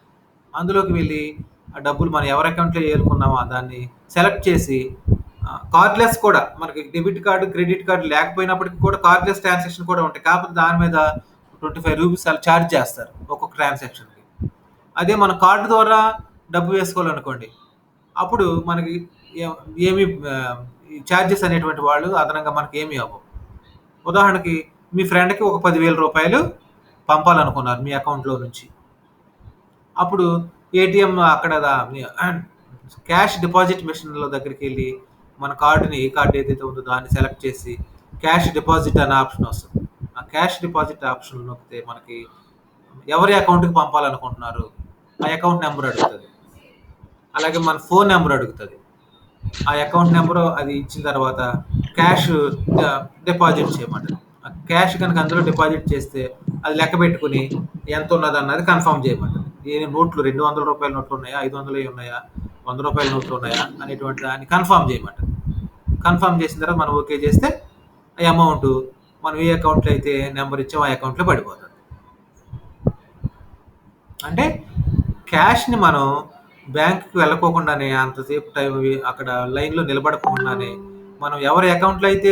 అందులోకి వెళ్ళి ఆ డబ్బులు మనం ఎవరి అకౌంట్లో ఏరుకున్నామో దాన్ని సెలెక్ట్ చేసి, కార్డ్లెస్ కూడా మనకి డెబిట్ కార్డు క్రెడిట్ కార్డు లేకపోయినప్పటికీ కూడా కార్డ్లెస్ ట్రాన్సాక్షన్ కూడా ఉంటాయి. కాకపోతే దాని మీద ₹25 అలా ఛార్జ్ చేస్తారు ఒక్కొక్క ట్రాన్సాక్షన్కి. అదే మన కార్డు ద్వారా డబ్బు వేసుకోవాలనుకోండి, అప్పుడు మనకి ఏమి ఛార్జెస్ అనేటువంటి వాళ్ళు అదనంగా మనకి ఏమి అవ్వవు. ఉదాహరణకి మీ ఫ్రెండ్కి ఒక ₹10,000 పంపాలనుకున్నారు మీ అకౌంట్లో నుంచి. అప్పుడు ఏటీఎం అక్కడ క్యాష్ డిపాజిట్ మిషన్లో దగ్గరికి వెళ్ళి మన కార్డుని, ఏ కార్డు ఏదైతే ఉందో దాన్ని సెలెక్ట్ చేసి క్యాష్ డిపాజిట్ అనే ఆప్షన్ వస్తుంది. ఆ క్యాష్ డిపాజిట్ ఆప్షన్ నొక్కితే మనకి ఎవరి అకౌంట్కి పంపాలనుకుంటున్నారు ఆ అకౌంట్ నెంబర్ అడుగుతుంది. అలాగే మన ఫోన్ నెంబర్ అడుగుతుంది. ఆ అకౌంట్ నెంబరు అది ఇచ్చిన తర్వాత క్యాష్ డిపాజిట్ చేయమంటారు. ఆ క్యాష్ కనుక అందులో డిపాజిట్ చేస్తే అది లెక్క పెట్టుకుని ఎంత ఉన్నది అన్నది కన్ఫర్మ్ చేయమంటారు. ఏ నోట్లు ₹200 నోట్లు ఉన్నాయా, 500 ఉన్నాయా, ₹100 నోట్లు ఉన్నాయా అనేటువంటి దాన్ని కన్ఫర్మ్ చేయమంటారు. కన్ఫర్మ్ చేసిన తర్వాత మనం ఓకే చేస్తే ఆ అమౌంట్ మనం ఏ అకౌంట్లో అయితే నెంబర్ ఇచ్చామో ఆ అకౌంట్లో పడిపోతుంది. అంటే క్యాష్ని మనం బ్యాంకుకి వెళ్ళకోకుండానే, అంతసేపు టైం అక్కడ లైన్లో నిలబడకుండానే మనం ఎవరి అకౌంట్లో అయితే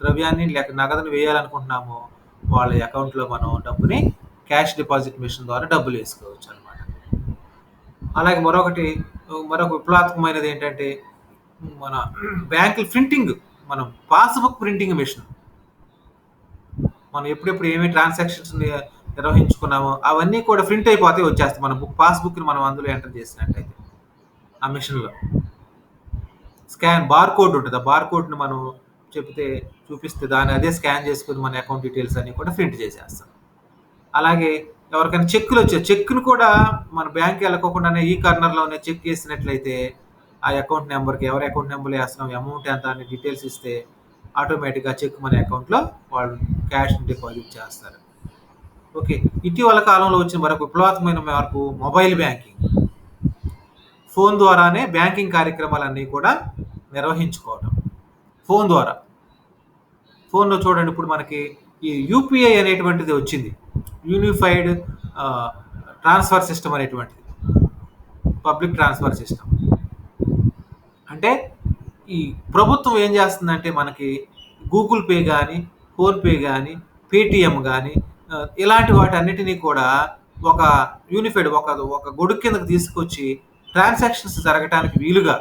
ద్రవ్యాన్ని లేక నగదుని వేయాలనుకుంటున్నామో వాళ్ళ అకౌంట్లో మనం డబ్బుని క్యాష్ డిపాజిట్ మిషన్ ద్వారా డబ్బులు వేసుకోవచ్చు అనమాట. అలాగే మరొక విప్లవాత్మకమైనది ఏంటంటే మన బ్యాంకుల ప్రింటింగ్, మనం పాస్బుక్ ప్రింటింగ్ మిషన్. మనం ఎప్పుడెప్పుడు ఏమేమి ట్రాన్సాక్షన్స్ నిర్వహించుకున్నామో అవన్నీ కూడా ప్రింట్ అయిపోతే వచ్చేస్తాయి. మన పాస్బుక్ని మనం అందులో ఎంటర్ చేసినట్టయితే ఆ మిషన్లో బార్ కోడ్ ఉంటుంది. ఆ బార్ కోడ్ని మనం చూపిస్తే దాన్ని అదే స్కాన్ చేసుకుని మన అకౌంట్ డీటెయిల్స్ అన్ని కూడా ప్రింట్ చేసేస్తాం. అలాగే ఎవరికైనా చెక్కులు చెక్ను కూడా మన బ్యాంక్ వెళ్ళకోకుండానే ఈ కార్నర్లోనే చెక్ వేసినట్లయితే ఆ అకౌంట్ నెంబర్కి ఎవరి అకౌంట్ నెంబర్లో వేస్తున్నాం, అమౌంట్ ఎంత అని డీటెయిల్స్ ఇస్తే ఆటోమేటిక్గా చెక్ మన అకౌంట్లో వాళ్ళు క్యాష్ డిపాజిట్ చేస్తారు. ఓకే, ఇటీవల కాలంలో వచ్చిన మరొక విప్లవాత్మకమైన మార్పు మొబైల్ బ్యాంకింగ్. ఫోన్ ద్వారానే బ్యాంకింగ్ కార్యక్రమాలన్నీ కూడా నిర్వహించుకోవటం ఫోన్ ద్వారా. ఫోన్లో చూడండి, ఇప్పుడు మనకి ఈ యూపీఐ అనేటువంటిది వచ్చింది, యూనిఫైడ్ ట్రాన్స్ఫర్ సిస్టమ్ అనేటువంటిది, పబ్లిక్ ట్రాన్స్ఫర్ సిస్టమ్. అంటే ఈ ప్రభుత్వం ఏం చేస్తుందంటే మనకి గూగుల్ పే కానీ, ఫోన్పే కానీ, పేటిఎం కానీ ఇలాంటి వాటన్నిటినీ కూడా ఒక యూనిఫైడ్ ఒక గొడుగు కిందకి తీసుకొచ్చి ట్రాన్సాక్షన్స్ జరగటానికి వీలుగా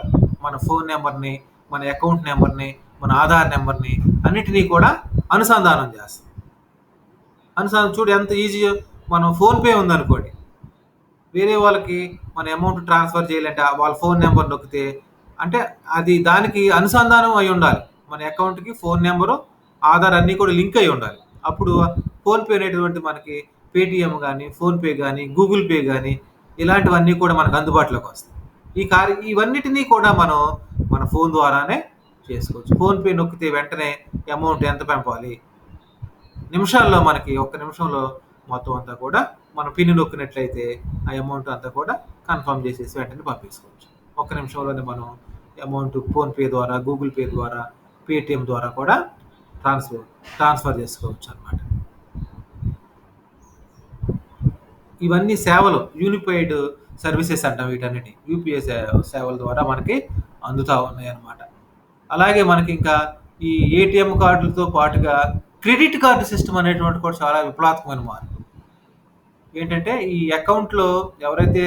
మన ఫోన్ నెంబర్ని, మన అకౌంట్ నెంబర్ని, మన ఆధార్ నెంబర్ని అన్నిటినీ కూడా అనుసంధానం చేస్తుంది. చూడు ఎంత ఈజీగా. మనం ఫోన్పే ఉందనుకోండి, వేరే వాళ్ళకి మన అమౌంట్ ట్రాన్స్ఫర్ చేయాలంటే వాళ్ళ ఫోన్ నెంబర్ నొక్కితే, అంటే అది దానికి అనుసంధానం అయి ఉండాలి. మన అకౌంట్కి ఫోన్ నెంబరు, ఆధార్ అన్నీ కూడా లింక్ అయి ఉండాలి. అప్పుడు ఫోన్పే అనేటువంటి మనకి పేటిఎం కానీ, ఫోన్పే కానీ, గూగుల్ పే కానీ ఇలాంటివన్నీ కూడా మనకు అందుబాటులోకి వస్తాయి. ఇవన్నిటినీ కూడా మనం మన ఫోన్ ద్వారానే చేసుకోవచ్చు. ఫోన్పే నొక్కితే వెంటనే అమౌంట్ ఎంత పంపాలి, నిమిషాల్లో మనకి 1 నిమిషంలో మొత్తం అంతా కూడా మన పిన్ నొక్కినట్లయితే ఆ అమౌంట్ అంతా కూడా కన్ఫర్మ్ చేసేసి వెంటనే పంపించుకోవచ్చు. 1 నిమిషంలోనే మనం అమౌంట్ ఫోన్పే ద్వారా, గూగుల్ పే ద్వారా, పేటిఎం ద్వారా కూడా ట్రాన్స్ఫర్ చేసుకోవచ్చు అన్నమాట. ఇవన్నీ సేవలు యూనిఫైడ్ సర్వీసెస్ అంటాం వీటన్నిటి. యూపీఐ సేవల ద్వారా మనకి అందుతూ ఉన్నాయి అన్నమాట. అలాగే మనకి ఇంకా ఈ ఏటీఎం కార్డులతో పాటుగా క్రెడిట్ కార్డు సిస్టమ్ అనేటువంటి కూడా చాలా విప్లవాత్మకమైన మార్పు. ఏంటంటే ఈ అకౌంట్లో ఎవరైతే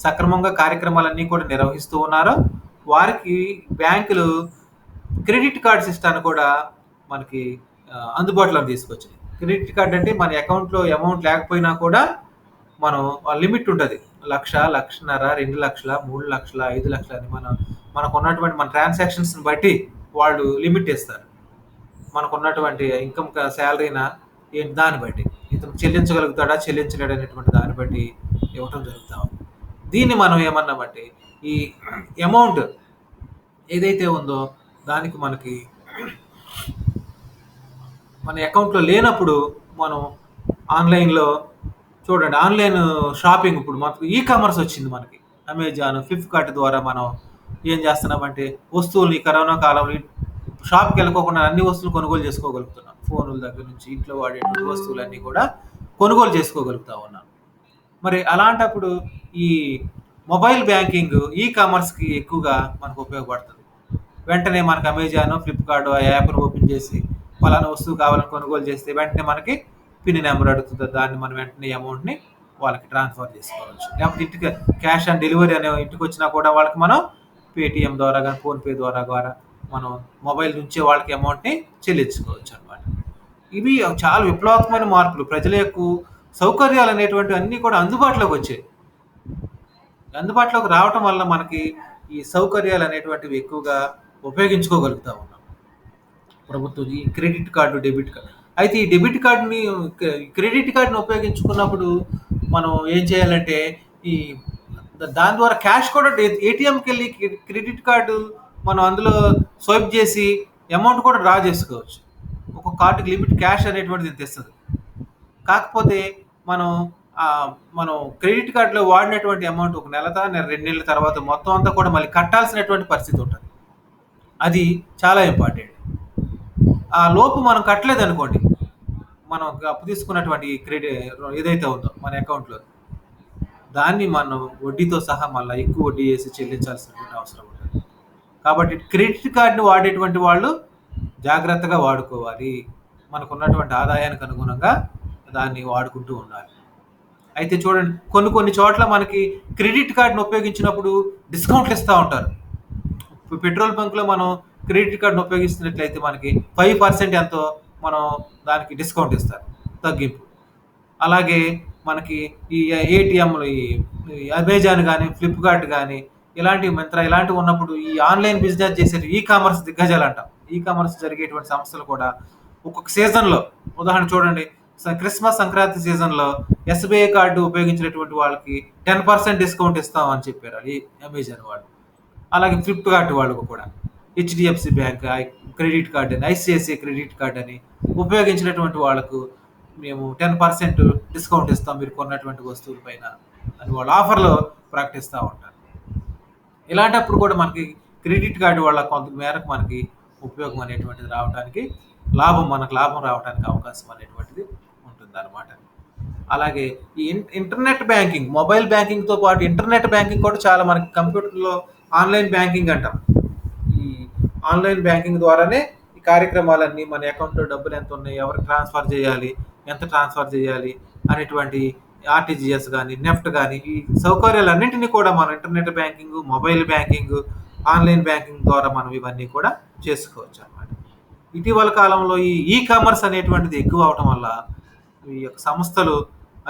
సక్రమంగా కార్యక్రమాలన్నీ కూడా నిర్వహిస్తూ ఉన్నారో వారికి బ్యాంకులు క్రెడిట్ కార్డ్ సిస్టాన్ని కూడా మనకి అందుబాటులోకి తీసుకొచ్చింది. క్రెడిట్ కార్డ్ అంటే మన అకౌంట్‌లో అమౌంట్ లేకపోయినా కూడా మనం లిమిట్ ఉంటది. 1,00,000, 1,50,000, 2,00,000, 3,00,000, 5,00,000 అని మనకున్నటువంటి మన ట్రాన్సాక్షన్స్‌ని బట్టి వాళ్ళు లిమిట్ ఇస్తారు. మనకున్నటువంటి ఇన్‌కమ్ సాలరీనా ఏంటి దాన్ని బట్టి. ఇతను చెల్లించగలుగుతాడా? చెల్లించలేడా? అనేటువంటి దాన్ని బట్టి ఇవ్వటం జరుగుతా ఉంది. దీన్ని మనం ఏమన్నామంటే ఈ అమౌంట్ ఏదైతే ఉందో దానికి మనకి మన అకౌంట్‌లో లేనప్పుడు మనం ఆన్‌లైన్‌లో చూడండి ఆన్‌లైన్ షాపింగ్ ఇప్పుడు మనకు కామర్స్ వచ్చింది మనకి. అమెజాన్, ఫ్లిప్‌కార్ట్ ద్వారా మనం ఏం చేస్తున్నామంటే వస్తువులు ఈ కరోనా కాలంలో షాప్‌కి వెళ్ళకోకుండా అన్ని వస్తువులు కొనుగోలు చేసుకోగలుగుతున్నాం. ఫోనుల దగ్గర నుంచి ఇంట్లో వాడేటువంటి వస్తువులన్నీ కూడా కొనుగోలు చేసుకోగలుగుతా ఉన్నాం. మరి అలాంటప్పుడు ఈ మొబైల్ బ్యాంకింగ్ కామర్స్‌కి ఎక్కువగా మనకు ఉపయోగపడుతుంది. వెంటనే మనకు అమెజాన్, ఫ్లిప్‌కార్ట్ ఆ యాప్‌ని ఓపెన్ చేసి పలానా వస్తువు కావాలని కొనుగోలు చేస్తే వెంటనే మనకి పిన్ నెంబర్ అడుగుతుంది. దాన్ని మనం వెంటనే అమౌంట్‌ని వాళ్ళకి ట్రాన్స్‌ఫర్ చేసుకోవచ్చు. లేకపోతే ఇంటికి క్యాష్ ఆన్ డెలివరీ అనే ఇంటికొచ్చినా కూడా వాళ్ళకి మనం పేటీఎం ద్వారా గాని, ఫోన్‌పే ద్వారా మనం మొబైల్ నుంచే వాళ్ళకి అమౌంట్‌ని చెల్లించుకోవచ్చనమాట. ఇవి చాలా విప్లవాత్మకమైన మార్పులు. ప్రజల యొక్క సౌకర్యాలనేటువంటివి అన్నీ కూడా అందుబాటులోకొచ్చాయి. అందుబాటులోకి రావటం వల్ల మనకి ఈ సౌకర్యాలనేటువంటివి ఎక్కువగా ఉపయోగించుకోగలుగుతా ఉన్నాం. ప్రభుత్వం ఈ క్రెడిట్ కార్డు, డెబిట్ కార్డ్. అయితే ఈ డెబిట్ కార్డ్‌ని క్రెడిట్ కార్డ్‌ని ఉపయోగించుకున్నప్పుడు మనం ఏం చేయాలంటే ఈ దాని ద్వారా క్యాష్ కూడా ఏటీఎంకెళ్ళి క్రెడిట్ కార్డు మనం అందులో స్వైప్ చేసి అమౌంట్ కూడా డ్రా చేసుకోవచ్చు. ఒక్కొక్క కార్డుకి లిమిట్ క్యాష్ అనేటువంటిది ఇంత ఇస్తది. కాకపోతే మనం మనం క్రెడిట్ కార్డ్‌లో వాడినటువంటి అమౌంట్ ఒక నెలదా, 2 నెలల తర్వాత మొత్తం అంతా కూడా మళ్ళీ కట్టాల్సినటువంటి పరిస్థితి ఉంటది. అది చాలా ఇంపార్టెంట్. ఆ లోపు మనం కట్టలేదనుకోండి, మనం అప్పు తీసుకున్నటువంటి ఏదైతే ఉందో మన అకౌంట్‌లో, దాన్ని మనం వడ్డీతో సహా మళ్ళా ఎక్కువ వడ్డీ ఏసి చెల్లించాల్సినటువంటి అవసరం ఉంటది. కాబట్టి క్రెడిట్ కార్డ్‌ని వాడేటువంటి వాళ్ళు జాగ్రత్తగా వాడుకోవాలి. మనకున్నటువంటి ఆదాయానికి అనుగుణంగా దాన్ని వాడుకుంటూ ఉండాలి. అయితే చూడండి కొన్ని చోట్ల మనకి క్రెడిట్ కార్డ్‌ని ఉపయోగించినప్పుడు డిస్కౌంట్లు ఇస్తా ఉంటారు. ఇప్పుడు పెట్రోల్ బంక్‌లో మనం క్రెడిట్ కార్డ్‌ని ఉపయోగిస్తున్నట్లయితే మనకి 5% ఎంతో మనం దానికి డిస్కౌంట్ ఇస్తారు. తగ్గింపు. అలాగే మనకి ఈ ఏటీఎంలు ఈ అమెజాన్ గాని, ఫ్లిప్‌కార్ట్ గాని, ఇలాంటి మింత్రా ఇలాంటివి ఉన్నప్పుడు ఈ ఆన్‌లైన్ బిజినెస్ చేసే కామర్స్ దిగ్గజాలంటాం. కామర్స్ జరిగేటువంటి సంస్థలు కూడా ఒక్కొక్క సీజన్‌లో ఉదాహరణ చూడండి క్రిస్మస్, సంక్రాంతి సీజన్‌లో ఎస్‌బీఐ కార్డ్ ఉపయోగించినటువంటి వాళ్ళకి 10% డిస్కౌంట్ ఇస్తాం అని చెప్పారు ఈ అమెజాన్ వాళ్ళు. అలాగే ఫ్లిప్‌కార్ట్ వాళ్ళకు కూడా హెచ్‌డీఎఫ్‌సీ బ్యాంక్ క్రెడిట్ కార్డ్ అని, ఐసీఐసీఐ క్రెడిట్ కార్డ్ అని ఉపయోగించినటువంటి వాళ్ళకు మేము 10% డిస్కౌంట్ ఇస్తాం మీరు కొన్నటువంటి వస్తువుల పైన అని వాళ్ళు ఆఫర్‌లో ప్రకటిస్తా ఉంటారు. ఇలాంటప్పుడు కూడా మనకి క్రెడిట్ కార్డ్ వల్ల కొంత మేరకు మనకి ఉపయోగం అనేటువంటిది రావటానికి మనకు లాభం రావడానికి అవకాశం అనేటువంటిది ఉంటుందన్నమాట. అలాగే ఈ ఇంటర్నెట్ బ్యాంకింగ్, మొబైల్ బ్యాంకింగ్‌తో పాటు ఇంటర్నెట్ బ్యాంకింగ్ కూడా చాలా మనకి కంప్యూటర్‌లో ఆన్‌లైన్ బ్యాంకింగ్ అంటాం. ఈ ఆన్‌లైన్ బ్యాంకింగ్ ద్వారానే ఈ కార్యక్రమాలన్నీ మన అకౌంట్‌లో డబ్బులు ఎంత ఉన్నాయి, ఎవరికి ట్రాన్స్‌ఫర్ చేయాలి, ఎంత ట్రాన్స్‌ఫర్ చేయాలి అనేటువంటి ఆర్టీజీఎస్ గాని, నెఫ్ట్ గాని ఈ సౌకర్యాలన్నింటినీ కూడా మనం internet banking, mobile banking, online banking ద్వారా మనం ఇవన్నీ కూడా చేసుకోవచ్చనమాట. ఇటీవల కాలంలో కామర్స్ అనేటువంటిది ఎక్కువ అవటం వల్ల ఈ యొక్క సంస్థలు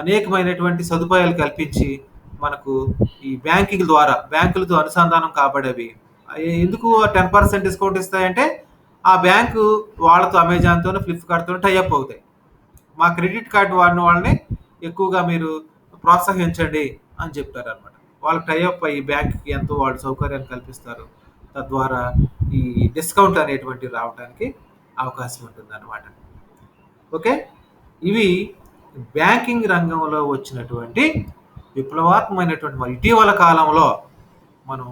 అనేకమైనటువంటి సదుపాయాలు కల్పించి మనకు ఈ బ్యాంకింగ్ ద్వారా బ్యాంకులతో అనుసంధానం కాబడేవి. ఎందుకు 10% డిస్కౌంట్ ఇస్తాయంటే ఆ బ్యాంకు వాళ్ళతో అమెజాన్‌తోనో, ఫ్లిప్‌కార్ట్‌తోనో టై అప్ అవుతాయి. మా క్రెడిట్ కార్డ్ వాడిన వాళ్ళని ఎక్కువగా మీరు ప్రోత్సహించండి అని చెప్తారనమాట. వాళ్ళు టై అప్ అయ్యి బ్యాంక్‌కి ఎంతో వాళ్ళు సౌకర్యాన్ని కల్పిస్తారు. తద్వారా ఈ డిస్కౌంట్ అనేటువంటివి రావడానికి అవకాశం ఉంటుందన్నమాట. ఓకే. ఇవి బ్యాంకింగ్ రంగంలో వచ్చినటువంటి విప్లవాత్మకమైనటువంటి మరి ఇటీవల కాలంలో మనం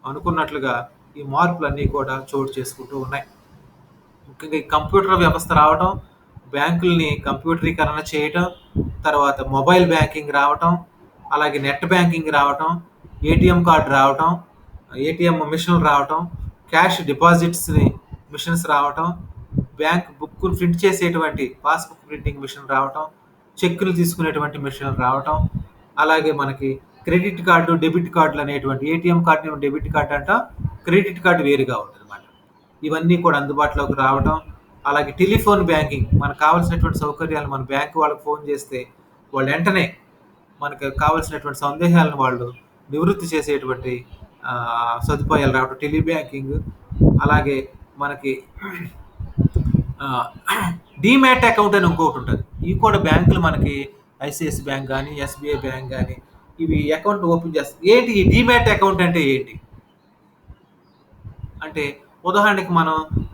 అనుకున్నట్లుగా ఈ మార్పులన్నీ కూడా చోటు చేసుకుంటూ ఉన్నాయి. ముఖ్యంగా ఈ కంప్యూటర్ వ్యవస్థ రావటం, బ్యాంకుల్ని కంప్యూటరీకరణ చేయటం, తర్వాత మొబైల్ బ్యాంకింగ్ రావటం, అలాగే నెట్ బ్యాంకింగ్ రావటం, ఏటీఎం కార్డ్ రావటం, ఏటీఎం మిషన్లు రావటం, క్యాష్ డిపాజిట్స్‌ని మిషన్స్ రావటం, బ్యాంక్ బుక్కులు ప్రింట్ చేసేటువంటి పాస్‌బుక్ ప్రింటింగ్ మిషన్ రావటం, చెక్కులు తీసుకునేటువంటి మిషన్లు రావటం, అలాగే మనకి క్రెడిట్ కార్డు, డెబిట్ కార్డులు అనేటువంటి ఏటీఎం కార్డ్‌నేమో డెబిట్ కార్డ్ అంటాం. క్రెడిట్ కార్డ్ వేరుగా ఉంటదన్నమాట. ఇవన్నీ కూడా అందుబాటులోకి రావటం. అలాగే టెలిఫోన్ బ్యాంకింగ్ మనకు కావాల్సినటువంటి సౌకర్యాలు మన బ్యాంక్ వాళ్ళకి ఫోన్ చేస్తే వాళ్ళు వెంటనే మనకు కావాల్సినటువంటి సందేహాలను వాళ్ళు నివృత్తి చేసేటువంటి సదుపాయాలు రావడం టెలి బ్యాంకింగ్. అలాగే మనకి డీమ్యాట్ అకౌంట్ అని ఇంకొకటి ఉంటుంది. ఇవి కూడా బ్యాంకులు మనకి ఐసిఐసి బ్యాంక్ కానీ ఎస్బీఐ బ్యాంక్ కానీ ఇవి అకౌంట్ ఓపెన్ చేస్తాయి. ఏంటి ఈ డీమ్యాట్ అకౌంట్ అంటే ఏంటి అంటే ఉదాహరణకి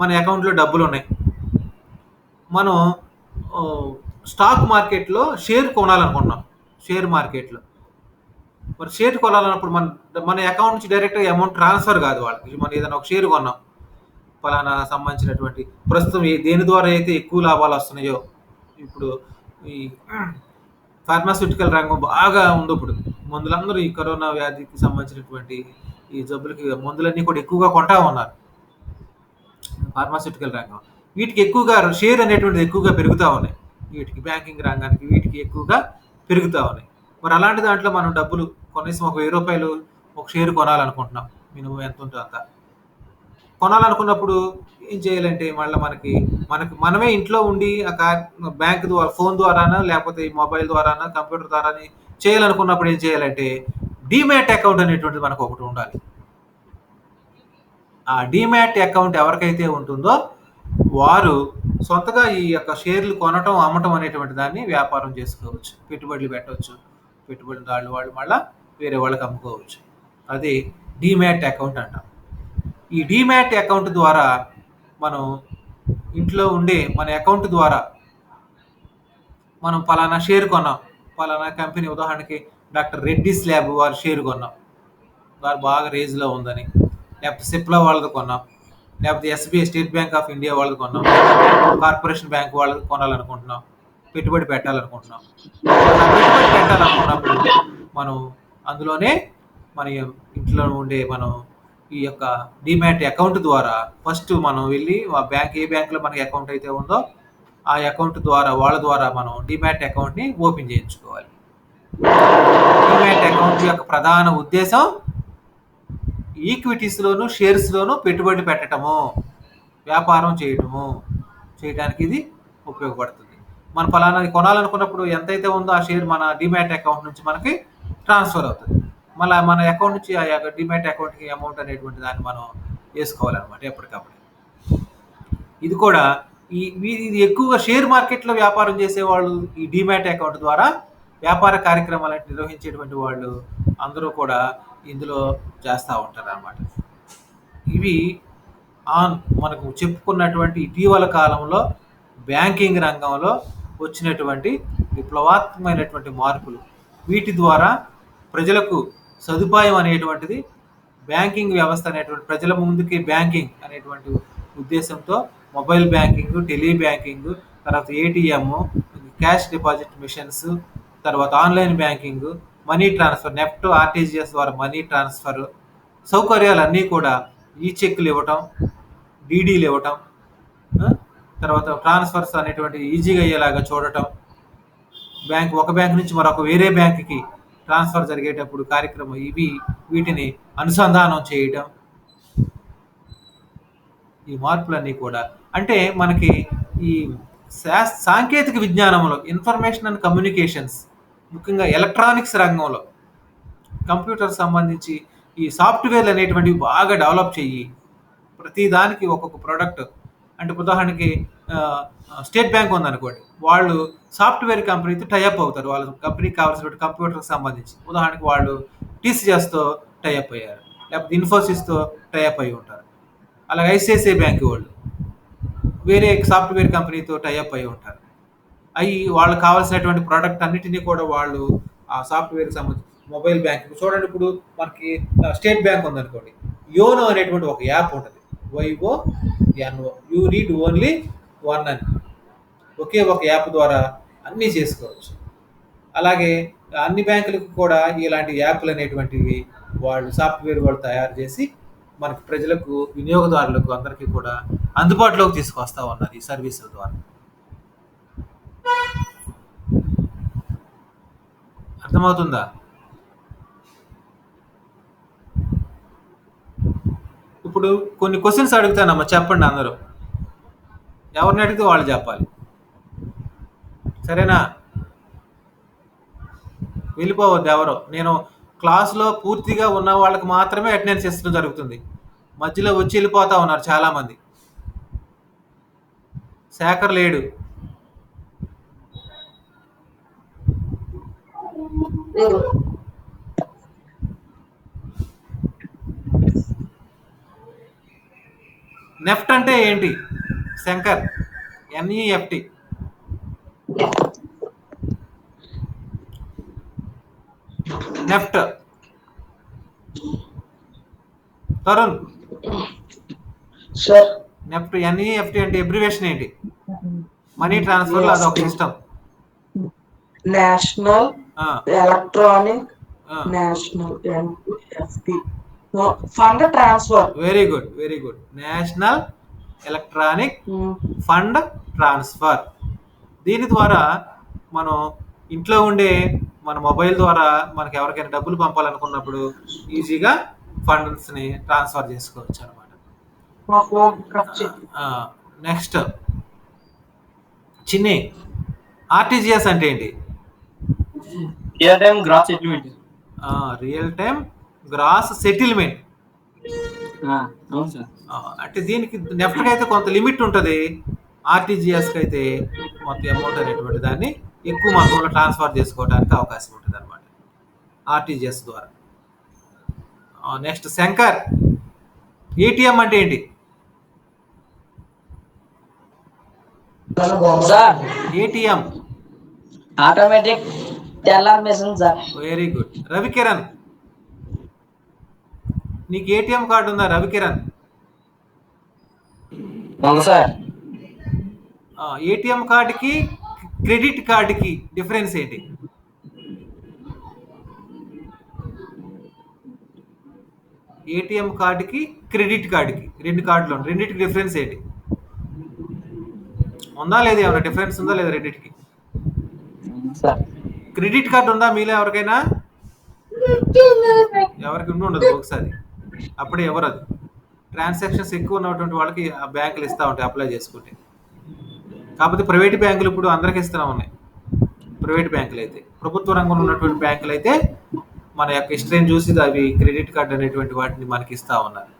మన అకౌంట్లో డబ్బులు ఉన్నాయి. మనం స్టాక్ మార్కెట్లో షేర్ కొనాలనుకుంటున్నాం. షేర్ మార్కెట్లో మరి షేర్ కొనాలన్నప్పుడు మన అకౌంట్ నుంచి డైరెక్ట్గా అమౌంట్ ట్రాన్స్ఫర్ కాదు వాళ్ళకి. మనం ఏదైనా ఒక షేర్ కొన్నాం, ఫలానా సంబంధించినటువంటి ప్రస్తుతం దేని ద్వారా అయితే ఎక్కువ లాభాలు వస్తున్నాయో, ఇప్పుడు ఈ ఫార్మాస్యూటికల్ రంగం బాగా ఉంది. ఇప్పుడు మందులందరూ ఈ కరోనా వ్యాధికి సంబంధించినటువంటి ఈ జబ్బులకి మందులన్నీ కూడా ఎక్కువగా కొంటా ఉన్నారు. ఫార్మాస్యూటికల్ రంగం వీటికి ఎక్కువగా షేర్ అనేటువంటిది ఎక్కువగా పెరుగుతూ ఉన్నాయి. వీటికి బ్యాంకింగ్ రంగానికి వీటికి ఎక్కువగా పెరుగుతూ ఉన్నాయి. మరి అలాంటి దాంట్లో మనం డబ్బులు కనీసం ఒక ₹1000 ఒక షేర్ కొనాలనుకుంటున్నాం. మినిమం ఎంత ఉంటుందో అంత కొనాలనుకున్నప్పుడు ఏం చేయాలంటే మళ్ళీ మనమే ఇంట్లో ఉండి బ్యాంక్ ద్వారా ఫోన్ ద్వారానా లేకపోతే మొబైల్ ద్వారానా కంప్యూటర్ ద్వారానే చేయాలనుకున్నప్పుడు ఏం చేయాలంటే డీమ్యాట్ అకౌంట్ అనేటువంటిది మనకు ఒకటి ఉండాలి. ఆ డీమ్యాట్ అకౌంట్ ఎవరికైతే ఉంటుందో వారు సొంతగా ఈ యొక్క షేర్లు కొనటం అమ్మటం అనేటువంటి దాన్ని వ్యాపారం చేసుకోవచ్చు, పెట్టుబడులు పెట్టవచ్చు. పెట్టుబడిదారులు వాళ్ళు మళ్ళీ వేరే వాళ్ళకి అమ్ముకోవచ్చు. అది డీమ్యాట్ అకౌంట్ అంటాం. ఈ డీమ్యాట్ అకౌంట్ ద్వారా మనం ఇంట్లో ఉండే మన అకౌంట్ ద్వారా మనం పలానా షేర్ కొన్నాం. పలానా కంపెనీ ఉదాహరణకి డాక్టర్ రెడ్డిస్ ల్యాబ్ వారి షేర్ కొన్నాం, వారు బాగా రేంజ్లో ఉందని. లేకపోతే సిప్లా వాళ్ళది కొన్నాం, లేకపోతే SBI state Bank of India వాళ్ళది కొన్నాం, కార్పొరేషన్ బ్యాంక్ వాళ్ళది కొనాలనుకుంటున్నాం, పెట్టుబడి పెట్టాలనుకుంటున్నాం. పెట్టుబడి పెట్టాలనుకున్నప్పుడు మనం అందులోనే మన ఇంట్లో ఉండే మనం ఈ యొక్క డీమ్యాట్ అకౌంట్ ద్వారా ఫస్ట్ మనం వెళ్ళి ఏ బ్యాంకులో మనకి అకౌంట్ అయితే ఉందో ఆ అకౌంట్ ద్వారా వాళ్ళ ద్వారా మనం డీమ్యాట్ అకౌంట్ని ఓపెన్ చేయించుకోవాలి. డీమ్యాట్ అకౌంట్ యొక్క ప్రధాన ఉద్దేశం ఈక్విటీస్లోను షేర్స్లోను పెట్టుబడి పెట్టడము, వ్యాపారం చేయడానికి ఇది ఉపయోగపడుతుంది. మనం ఫలానాది కొనాలనుకున్నప్పుడు ఎంతైతే ఉందో ఆ షేర్ మన డీమ్యాట్ అకౌంట్ నుంచి మనకి ట్రాన్స్ఫర్ అవుతుంది. మళ్ళీ మన అకౌంట్ నుంచి ఆ యొక్క డీమ్యాట్ అకౌంట్కి అమౌంట్ అనేటువంటి దాన్ని మనం వేసుకోవాలన్నమాట ఎప్పటికప్పుడు. ఇది కూడా ఇది ఎక్కువగా షేర్ మార్కెట్లో వ్యాపారం చేసేవాళ్ళు ఈ డీమ్యాట్ అకౌంట్ ద్వారా వ్యాపార కార్యక్రమాలను నిర్వహించేటువంటి వాళ్ళు అందరూ కూడా ఇందులో చేస్తూ ఉంటారు అన్నమాట. ఇవి మనకు చెప్పుకున్నటువంటి ఇటీవల కాలంలో బ్యాంకింగ్ రంగంలో వచ్చినటువంటి విప్లవాత్మకమైనటువంటి మార్పులు. వీటి ద్వారా ప్రజలకు సదుపాయం అనేటువంటిది బ్యాంకింగ్ వ్యవస్థ అనేటువంటి ప్రజల ముందుకి బ్యాంకింగ్ అనేటువంటి ఉద్దేశంతో మొబైల్ బ్యాంకింగ్, టెలి బ్యాంకింగ్, తర్వాత ఏటీఎం, క్యాష్ డిపాజిట్ మిషన్స్, తర్వాత online banking, money transfer, NEFT, RTGS ద్వారా మనీ ట్రాన్స్ఫర్ సౌకర్యాలన్నీ కూడా ఈ చెక్కులు ఇవ్వటం, డీడీలు ఇవ్వటం, తర్వాత ట్రాన్స్ఫర్స్ అనేటువంటి ఈజీగా అయ్యేలాగా చూడటం, ఒక బ్యాంక్ నుంచి మరొక వేరే బ్యాంకుకి ట్రాన్స్ఫర్ జరిగేటప్పుడు కార్యక్రమం వీటిని అనుసంధానం చేయటం. ఈ మార్పులన్నీ కూడా అంటే మనకి ఈ సాంకేతిక విజ్ఞానంలో ఇన్ఫర్మేషన్ అండ్ కమ్యూనికేషన్స్, ముఖ్యంగా ఎలక్ట్రానిక్స్ రంగంలో కంప్యూటర్ సంబంధించి ఈ సాఫ్ట్వేర్లు అనేటువంటివి బాగా డెవలప్ చెయ్యి. ప్రతి దానికి ఒక్కొక్క ప్రోడక్ట్ అంటే ఉదాహరణకి స్టేట్ బ్యాంక్ ఉందనుకోండి, వాళ్ళు సాఫ్ట్వేర్ కంపెనీతో టైఅప్ అవుతారు. వాళ్ళ కంపెనీకి కావాల్సిన కంప్యూటర్కి సంబంధించి ఉదాహరణకి వాళ్ళు టీసీఎస్తో టైఅప్ అయ్యారు, లేకపోతే ఇన్ఫోసిస్తో టైఅప్ అయి ఉంటారు. అలాగే ఐసిఐసిఐ బ్యాంక్ వాళ్ళు వేరే సాఫ్ట్వేర్ కంపెనీతో టైఅప్ అయి ఉంటారు. వాళ్ళకి కావాల్సినటువంటి ప్రోడక్ట్ అన్నిటినీ కూడా వాళ్ళు ఆ సాఫ్ట్వేర్కి సంబంధించి మొబైల్ బ్యాంకింగ్ చూడండి. ఇప్పుడు మనకి స్టేట్ బ్యాంక్ ఉందనుకోండి, యోనో అనేటువంటి ఒక యాప్ ఉంటుంది, YONO, you need only one అని, ఒకే ఒక యాప్ ద్వారా అన్నీ చేసుకోవచ్చు. అలాగే అన్ని బ్యాంకులకు కూడా ఇలాంటి యాప్లు అనేటువంటివి వాళ్ళు సాఫ్ట్వేర్ వాళ్ళు తయారు చేసి మనకి ప్రజలకు, వినియోగదారులకు అందరికీ కూడా అందుబాటులోకి తీసుకొస్తా ఉన్నారు ఈ సర్వీసుల ద్వారా. అర్థమవుతుందా? ఇప్పుడు ఇప్పుడు కొన్ని క్వశ్చన్స్ అడుగుతానమ్మా, చెప్పండి అందరూ. ఎవరిని అడిగితే వాళ్ళు చెప్పాలి, సరేనా? వెళ్ళిపోవద్దు ఎవరు. నేను క్లాస్లో పూర్తిగా ఉన్న వాళ్ళకి మాత్రమే అటెండెన్స్ ఇస్తడం జరుగుతుంది. మధ్యలో వచ్చి వెళ్ళిపోతా ఉన్నారు చాలామంది. శేఖర్ లేడు. నెఫ్ట్ అంటే ఏంటి Shankar? NEFT. NEFT. Tarun, sir NEFT NEFT అంటే ఎబ్రివేషన్ ఏంటి? మనీ ట్రాన్స్ఫర్ లో అదొక system. National electronic fund transfer. Very good, very good. National electronic fund transfer. దీని ద్వారా మనం ఇంట్లో ఉండే మన మొబైల్ ద్వారా మనకి ఎవరికైనా డబ్బులు పంపాలనుకున్నప్పుడు ఈజీగా ఫండ్స్ని ట్రాన్స్ఫర్ చేసుకోవచ్చు అనమాట. నెక్స్ట్ చిన్ని, RTGS అంటే ఏంటి? Real time gross settlement. Real time gross settlement. అవును సార్. అంటే దీనికి నెఫ్ట్కి అయితే కొంత లిమిట్ ఉంటుంది, RTGSకి అయితే మొత్తం అమౌంట్ అనేటువంటి దాన్ని ఎక్కువ మొత్తంలో ట్రాన్స్ఫర్ చేసుకోవడానికి అవకాశం ఉంటుంది అనమాట RTGS ద్వారా. నెక్స్ట్ శంకర్, ATM అంటే ఏంటి? Sir ATM automatic teller machine sir. Very good. Ravikiran, నీకు ATM కార్డు ఉందా రవికిరణ్? సార్ ATM కార్డుకి క్రెడిట్ కార్డుకి డిఫరెన్స్ ఏంటి? ATM కార్డుకి క్రెడిట్ కార్డుకి, రెండు కార్డులు రెండింటికి డిఫరెన్స్ ఏంటి? ఉందా లేదా? ఏమైనా డిఫరెన్స్ ఉందా లేదా రెండింటికి? క్రెడిట్ కార్డు ఉందా మీలో ఎవరికైనా? ఎవరికి ఉండదు ఒకసారి, అప్పుడే ఎవరు అది ట్రాన్సాక్షన్స్ ఎక్కువ ఉన్నటువంటి వాళ్ళకి ఆ బ్యాంకులు ఇస్తూ ఉంటాయి అప్లై చేసుకుంటే. కాకపోతే ప్రైవేట్ బ్యాంకులు ఇప్పుడు అందరికి ఇస్తూ ఉన్నాయి. ప్రైవేట్ బ్యాంకులు అయితే, ప్రభుత్వ రంగంలో ఉన్నటువంటి బ్యాంకులు అయితే మన యొక్క హిస్టరీని చూసి అవి క్రెడిట్ కార్డు అనేటువంటి వాటిని మనకి ఇస్తూ ఉన్నారు.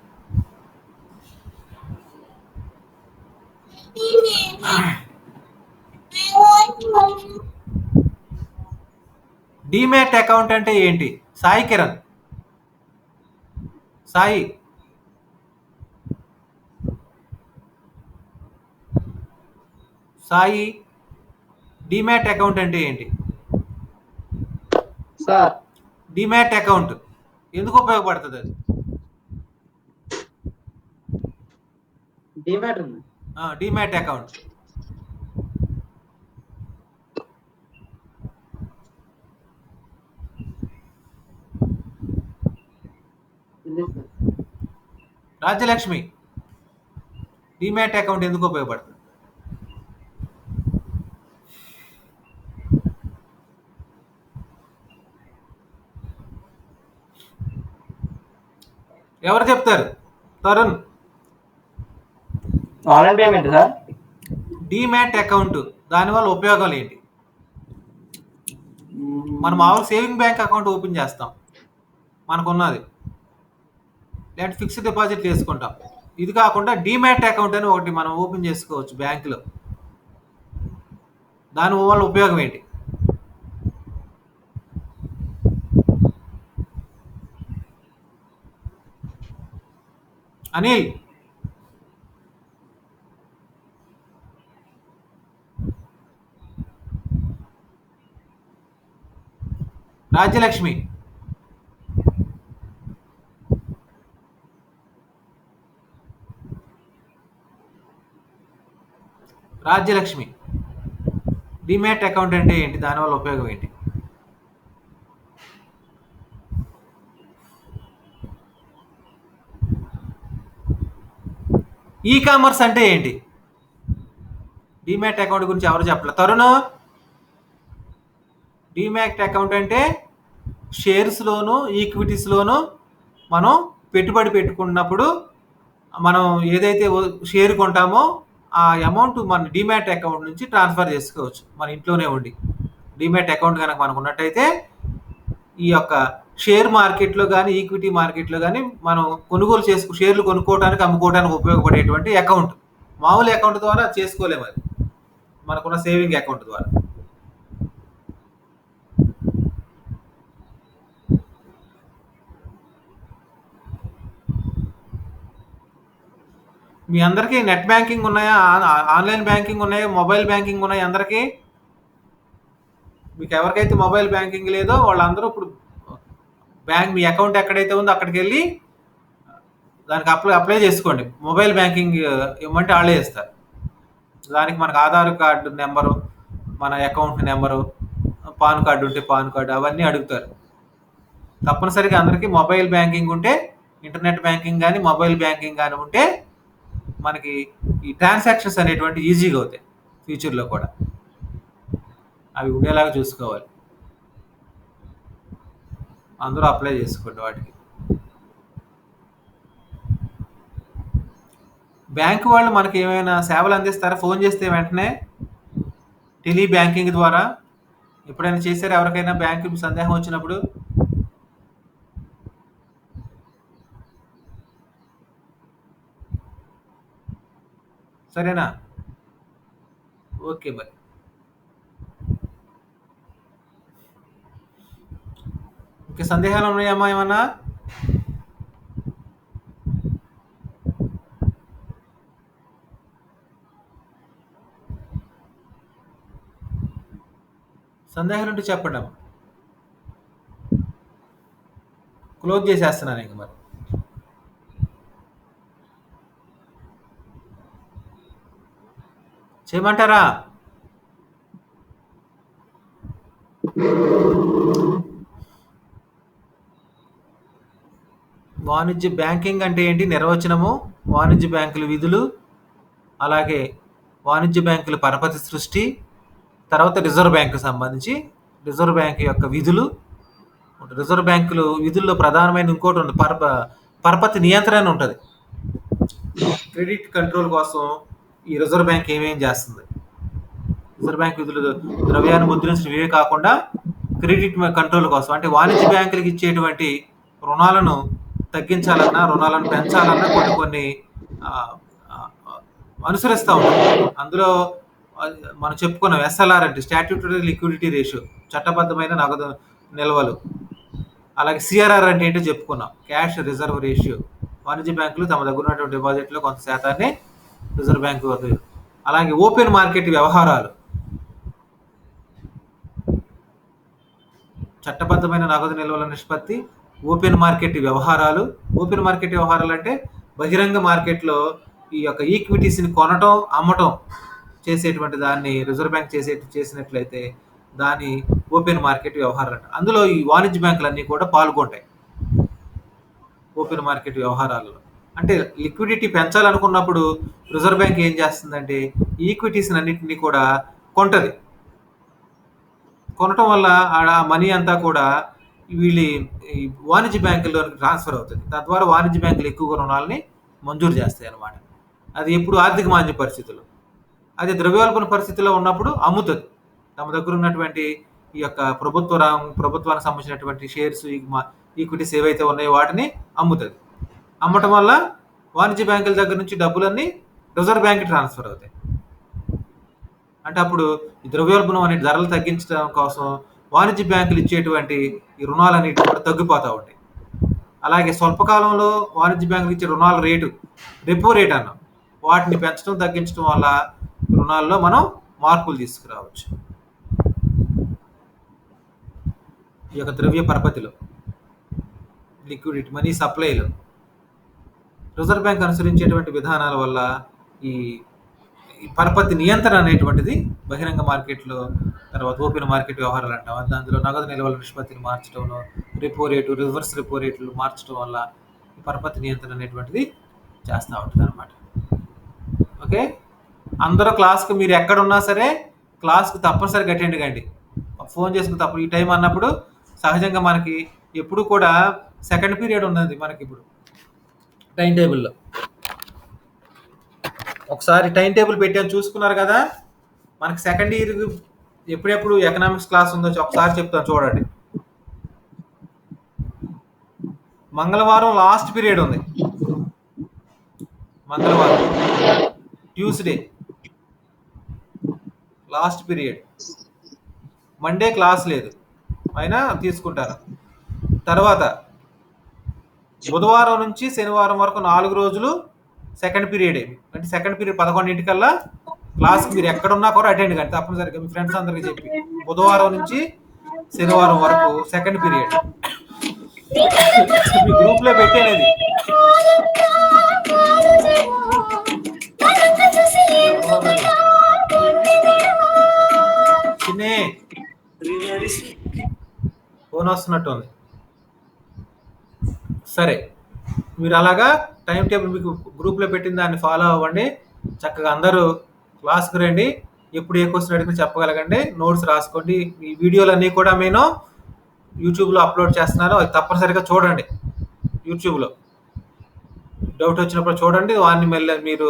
డీమ్యాట్ అకౌంట్ అంటే ఏంటి? సాయి కిరణ్, సాయి. సాయి, డీమ్యాట్ అకౌంట్ అంటే ఏంటి? సార్ డీమ్యాట్ అకౌంట్ ఎందుకు ఉపయోగపడుతుంది అది? Demat account Rajyalakshmi, demat account ఎందుకు ఉపయోగపడుతుంది? ఎవరు చెప్తారు? Tarun. Online payment sir. Demat account దానివల్ల ఉపయోగాలు ఏంటి? మనం మామూలు సేవింగ్ బ్యాంక్ అకౌంట్ ఓపెన్ చేస్తాం, మనకున్నది, లేదంటే ఫిక్స్డ్ డిపాజిట్ చేసుకుంటాం. ఇది కాకుండా డీమ్యాట్ అకౌంట్ అని ఒకటి మనం ఓపెన్ చేసుకోవచ్చు బ్యాంకులో. దానివల్ల ఉపయోగం ఏంటి? అనిల్. రాజ్యలక్ష్మి. రాజ్యలక్ష్మి, డీమ్యాట్ అకౌంట్ అంటే ఏంటి? దానివల్ల ఉపయోగం ఏంటి? ఈ కామర్స్ అంటే ఏంటి? డీమ్యాట్ అకౌంట్ గురించి ఎవరు చెప్పలేదు. తరుణ్, డీమ్యాట్ అకౌంట్ అంటే షేర్స్లోను ఈక్విటీస్లోను మనం పెట్టుబడి పెట్టుకున్నప్పుడు మనం ఏదైతే షేర్ కొంటామో ఆ అమౌంట్ మన డీమ్యాట్ అకౌంట్ నుంచి ట్రాన్స్ఫర్ చేసుకోవచ్చు మన ఇంట్లోనే ఉండి. డీమ్యాట్ అకౌంట్ కనుక మనకు ఉన్నట్టయితే ఈ యొక్క షేర్ మార్కెట్లో కానీ ఈక్విటీ మార్కెట్లో కానీ మనం కొనుగోలు షేర్లు కొనుక్కోవడానికి అమ్ముకోవడానికి ఉపయోగపడేటువంటి అకౌంట్. మామూలు అకౌంట్ ద్వారా చేసుకోలేము అది మనకున్న సేవింగ్ అకౌంట్ ద్వారా. మీ అందరికీ నెట్ బ్యాంకింగ్ ఉన్నాయా, ఆన్లైన్ బ్యాంకింగ్ ఉన్నాయా, మొబైల్ బ్యాంకింగ్ ఉన్నాయా అందరికీ? మీకు ఎవరికైతే మొబైల్ బ్యాంకింగ్ లేదో వాళ్ళందరూ ఇప్పుడు మీ అకౌంట్ ఎక్కడైతే ఉందో అక్కడికి వెళ్ళి దానికి అప్లై చేసుకోండి. మొబైల్ బ్యాంకింగ్ ఇవ్వమంటే వాళ్ళే ఇస్తారు. దానికి మనకు ఆధార్ కార్డు నెంబరు, మన అకౌంట్ నెంబరు, పాన్ కార్డు ఉంటే పాన్ కార్డు అవన్నీ అడుగుతారు. తప్పనిసరిగా అందరికీ మొబైల్ బ్యాంకింగ్ ఉంటే, ఇంటర్నెట్ బ్యాంకింగ్ కానీ మొబైల్ బ్యాంకింగ్ కానీ ఉంటే మనకి ఈ ట్రాన్సాక్షన్స్ అనేటువంటి ఈజీగా అవుతాయి ఫ్యూచర్లో కూడా. అవి ఉండేలాగా చూసుకోవాలి. అందరూ అప్లై చేసుకోండి వాటికి. బ్యాంకు వాళ్ళు మనకి ఏమైనా సేవలు అందిస్తారా? ఫోన్ చేస్తే వెంటనే టెలి బ్యాంకింగ్ ద్వారా ఎప్పుడైనా చేశారా ఎవరికైనా బ్యాంకు సందేహం వచ్చినప్పుడు? సరేనా? ఓకే మరి. ఇంకా సందేహాలు ఉన్నాయమ్మా ఏమన్నా? సందేహాలు ఉంటే చెప్పండి అమ్మా. క్లోజ్ చేసేస్తున్నాను ఇంక మరి. చేయమంటారా? వాణిజ్య బ్యాంకింగ్ అంటే ఏంటి? నిర్వచనము, వాణిజ్య బ్యాంకుల విధులు, అలాగే వాణిజ్య బ్యాంకుల పరపతి సృష్టి, తర్వాత రిజర్వ్ బ్యాంకు సంబంధించి రిజర్వ్ బ్యాంక్ యొక్క విధులు. రిజర్వ్ బ్యాంకులు విధుల్లో ప్రధానమైన ఇంకోటి ఉంది, పరపతి నియంత్రణ ఉంటుంది. క్రెడిట్ కంట్రోల్ కోసం ఈ రిజర్వ్ బ్యాంక్ ఏమేం చేస్తుంది? రిజర్వ్ బ్యాంక్ విధులు ద్రవ్యాన్ని ముద్రించడం ఇవే కాకుండా క్రెడిట్ కంట్రోల్ కోసం, అంటే వాణిజ్య బ్యాంకులకు ఇచ్చేటువంటి రుణాలను తగ్గించాలన్నా రుణాలను పెంచాలన్నా కొన్ని అనుసరిస్తూ ఉంటాం. అందులో మనం చెప్పుకున్నాం ఎస్ఎల్ఆర్ అంటే స్టాట్యూటరీ లిక్విడిటీ రేషియో, చట్టబద్ధమైన నగదు నిల్వలు. అలాగే సిఆర్ఆర్ అంటే ఏంటో చెప్పుకున్నాం, క్యాష్ రిజర్వ్ రేషియో. వాణిజ్య బ్యాంకులు తమ దగ్గర ఉన్నటువంటి డిపాజిట్లో కొంత శాతాన్ని రిజర్వ్ బ్యాంకు వద్ద. అలాగే ఓపెన్ మార్కెట్ వ్యవహారాలు, చట్టబద్ధమైన నగదు నిల్వల నిష్పత్తి, ఓపెన్ మార్కెట్ వ్యవహారాలు. ఓపెన్ మార్కెట్ వ్యవహారాలు అంటే బహిరంగ మార్కెట్లో ఈ యొక్క ఈక్విటీస్ని కొనటం అమ్మటం చేసేటువంటి దాన్ని రిజర్వ్ బ్యాంక్ చేసినట్లయితే దాని ఓపెన్ మార్కెట్ వ్యవహారాలు అంట. అందులో ఈ వాణిజ్య బ్యాంకులన్నీ కూడా పాల్గొంటాయి ఓపెన్ మార్కెట్ వ్యవహారాలలో. అంటే లిక్విడిటీ పెంచాలనుకున్నప్పుడు రిజర్వ్ బ్యాంక్ ఏం చేస్తుందంటే ఈక్విటీస్ అన్నింటినీ కూడా కొంటది. కొనటం వల్ల ఆ మనీ అంతా కూడా వీళ్ళు ఈ వాణిజ్య బ్యాంకుల్లోకి ట్రాన్స్ఫర్ అవుతుంది. తద్వారా వాణిజ్య బ్యాంకులు ఎక్కువగా రుణాలని మంజూరు చేస్తాయి అన్నమాట. అది ఎప్పుడు ఆర్థిక మాంద్య పరిస్థితులు. అదే ద్రవ్యోల్బణ పరిస్థితిలో ఉన్నప్పుడు అమ్ముతుంది. తమ దగ్గర ఉన్నటువంటి ఈ యొక్క ప్రభుత్వానికి సంబంధించినటువంటి షేర్స్, ఈక్విటీస్ ఏవైతే ఉన్నాయో వాటిని అమ్ముతుంది. అమ్మటం వల్ల వాణిజ్య బ్యాంకుల దగ్గర నుంచి డబ్బులన్నీ రిజర్వ్ బ్యాంక్కి ట్రాన్స్ఫర్ అవుతాయి. అంటే అప్పుడు ఈ ద్రవ్యోల్బణం అనే ధరలు తగ్గించడం కోసం వాణిజ్య బ్యాంకులు ఇచ్చేటువంటి ఈ రుణాలన్నిటి కూడా తగ్గిపోతూ ఉంటాయి. అలాగే స్వల్పకాలంలో వాణిజ్య బ్యాంకులు ఇచ్చే రుణాల రేటు, రెపో రేట్ అన్నాం, వాటిని పెంచడం తగ్గించడం వల్ల రుణాల్లో మనం మార్పులు తీసుకురావచ్చు. ఈ యొక్క ద్రవ్య పరపతిలో, లిక్విడిటీ, మనీ సప్లైలో రిజర్వ్ బ్యాంక్ అనుసరించేటువంటి విధానాల వల్ల ఈ పరపతి నియంత్రణ అనేటువంటిది బహిరంగ మార్కెట్లో, తర్వాత ఓపెన్ మార్కెట్ వ్యవహారాలు అంటాం, అందులో నగదు నిల్వల నిష్పత్తిని మార్చడంలో, రెపో రేటు, రివర్స్ రెపో రేట్లు మార్చడం వల్ల పరపతి నియంత్రణ అనేటువంటిది చేస్తూ ఉంటుంది అనమాట. ఓకే, అందరూ క్లాస్కి మీరు ఎక్కడున్నా సరే క్లాస్కి తప్పనిసరిగా అటెండ్ కండి. ఫోన్ చేసుకుని తప్ప ఈ టైం అన్నప్పుడు సహజంగా మనకి ఎప్పుడు కూడా సెకండ్ పీరియడ్ ఉన్నది మనకి ఇప్పుడు టైం టేబుల్లో. ఒకసారి టైం టేబుల్ పెట్టాను చూసుకున్నారు కదా. మనకి సెకండ్ ఇయర్ ఎప్పుడెప్పుడు ఎకనామిక్స్ క్లాస్ ఉందో ఒకసారి చెప్తాను చూడండి. మంగళవారం లాస్ట్ పీరియడ్ ఉంది. మంగళవారం, Tuesday last period. Monday class లేదు, అయినా తీసుకుంటారు. తర్వాత బుధవారం నుంచి శనివారం వరకు 4 రోజులు సెకండ్ పీరియడే. అంటే సెకండ్ పీరియడ్ 11 క్లాస్కి మీరు ఎక్కడున్నా కూడా అటెండ్ కానీ తప్పనిసరిగా మీ ఫ్రెండ్స్ అందరికీ చెప్పి. బుధవారం నుంచి శనివారం వరకు సెకండ్ పీరియడ్. మీ గ్రూప్లో పెట్టేది. చిన్నే ఫోన్ వస్తున్నట్టు ఉంది. సరే, మీరు అలాగా టైం టేబుల్ మీకు గ్రూప్లో పెట్టిన దాన్ని ఫాలో అవ్వండి. చక్కగా అందరూ క్లాస్కి రండి. ఎప్పుడు ఏ క్వశ్చన్ అడిగినా చెప్పగలగండి. నోట్స్ రాసుకోండి. ఈ వీడియోలన్నీ కూడా నేను యూట్యూబ్లో అప్లోడ్ చేస్తున్నాను, అది తప్పనిసరిగా చూడండి. యూట్యూబ్లో డౌట్ వచ్చినప్పుడు చూడండి. వాడిని మళ్ళీ మీరు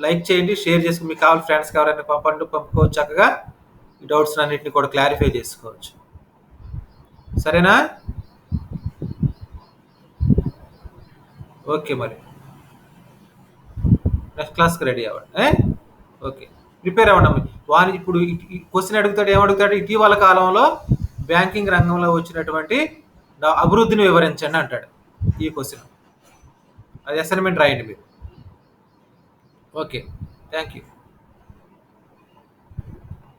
లైక్ చేయండి, షేర్ చేసుకుని మీకు కావాలి ఫ్రెండ్స్కి ఎవరైనా పంపుకోవచ్చు. చక్కగా ఈ డౌట్స్ అన్నింటినీ కూడా క్లారిఫై చేసుకోవచ్చు. సరేనా? ఓకే, మరి నెక్స్ట్ క్లాస్కి రెడీ అవ్వండి. ఓకే, ప్రిపేర్ అవ్వండి. వాని ఇప్పుడు క్వశ్చన్ అడుగుతాడు, ఏమడుగుతాడు? ఇటీవల కాలంలో బ్యాంకింగ్ రంగంలో వచ్చినటువంటి అభివృద్ధిని వివరించండి అంటాడు. ఈ క్వశ్చన్ అది అసైన్మెంట్ రాయండి మీరు. Okay, thank you.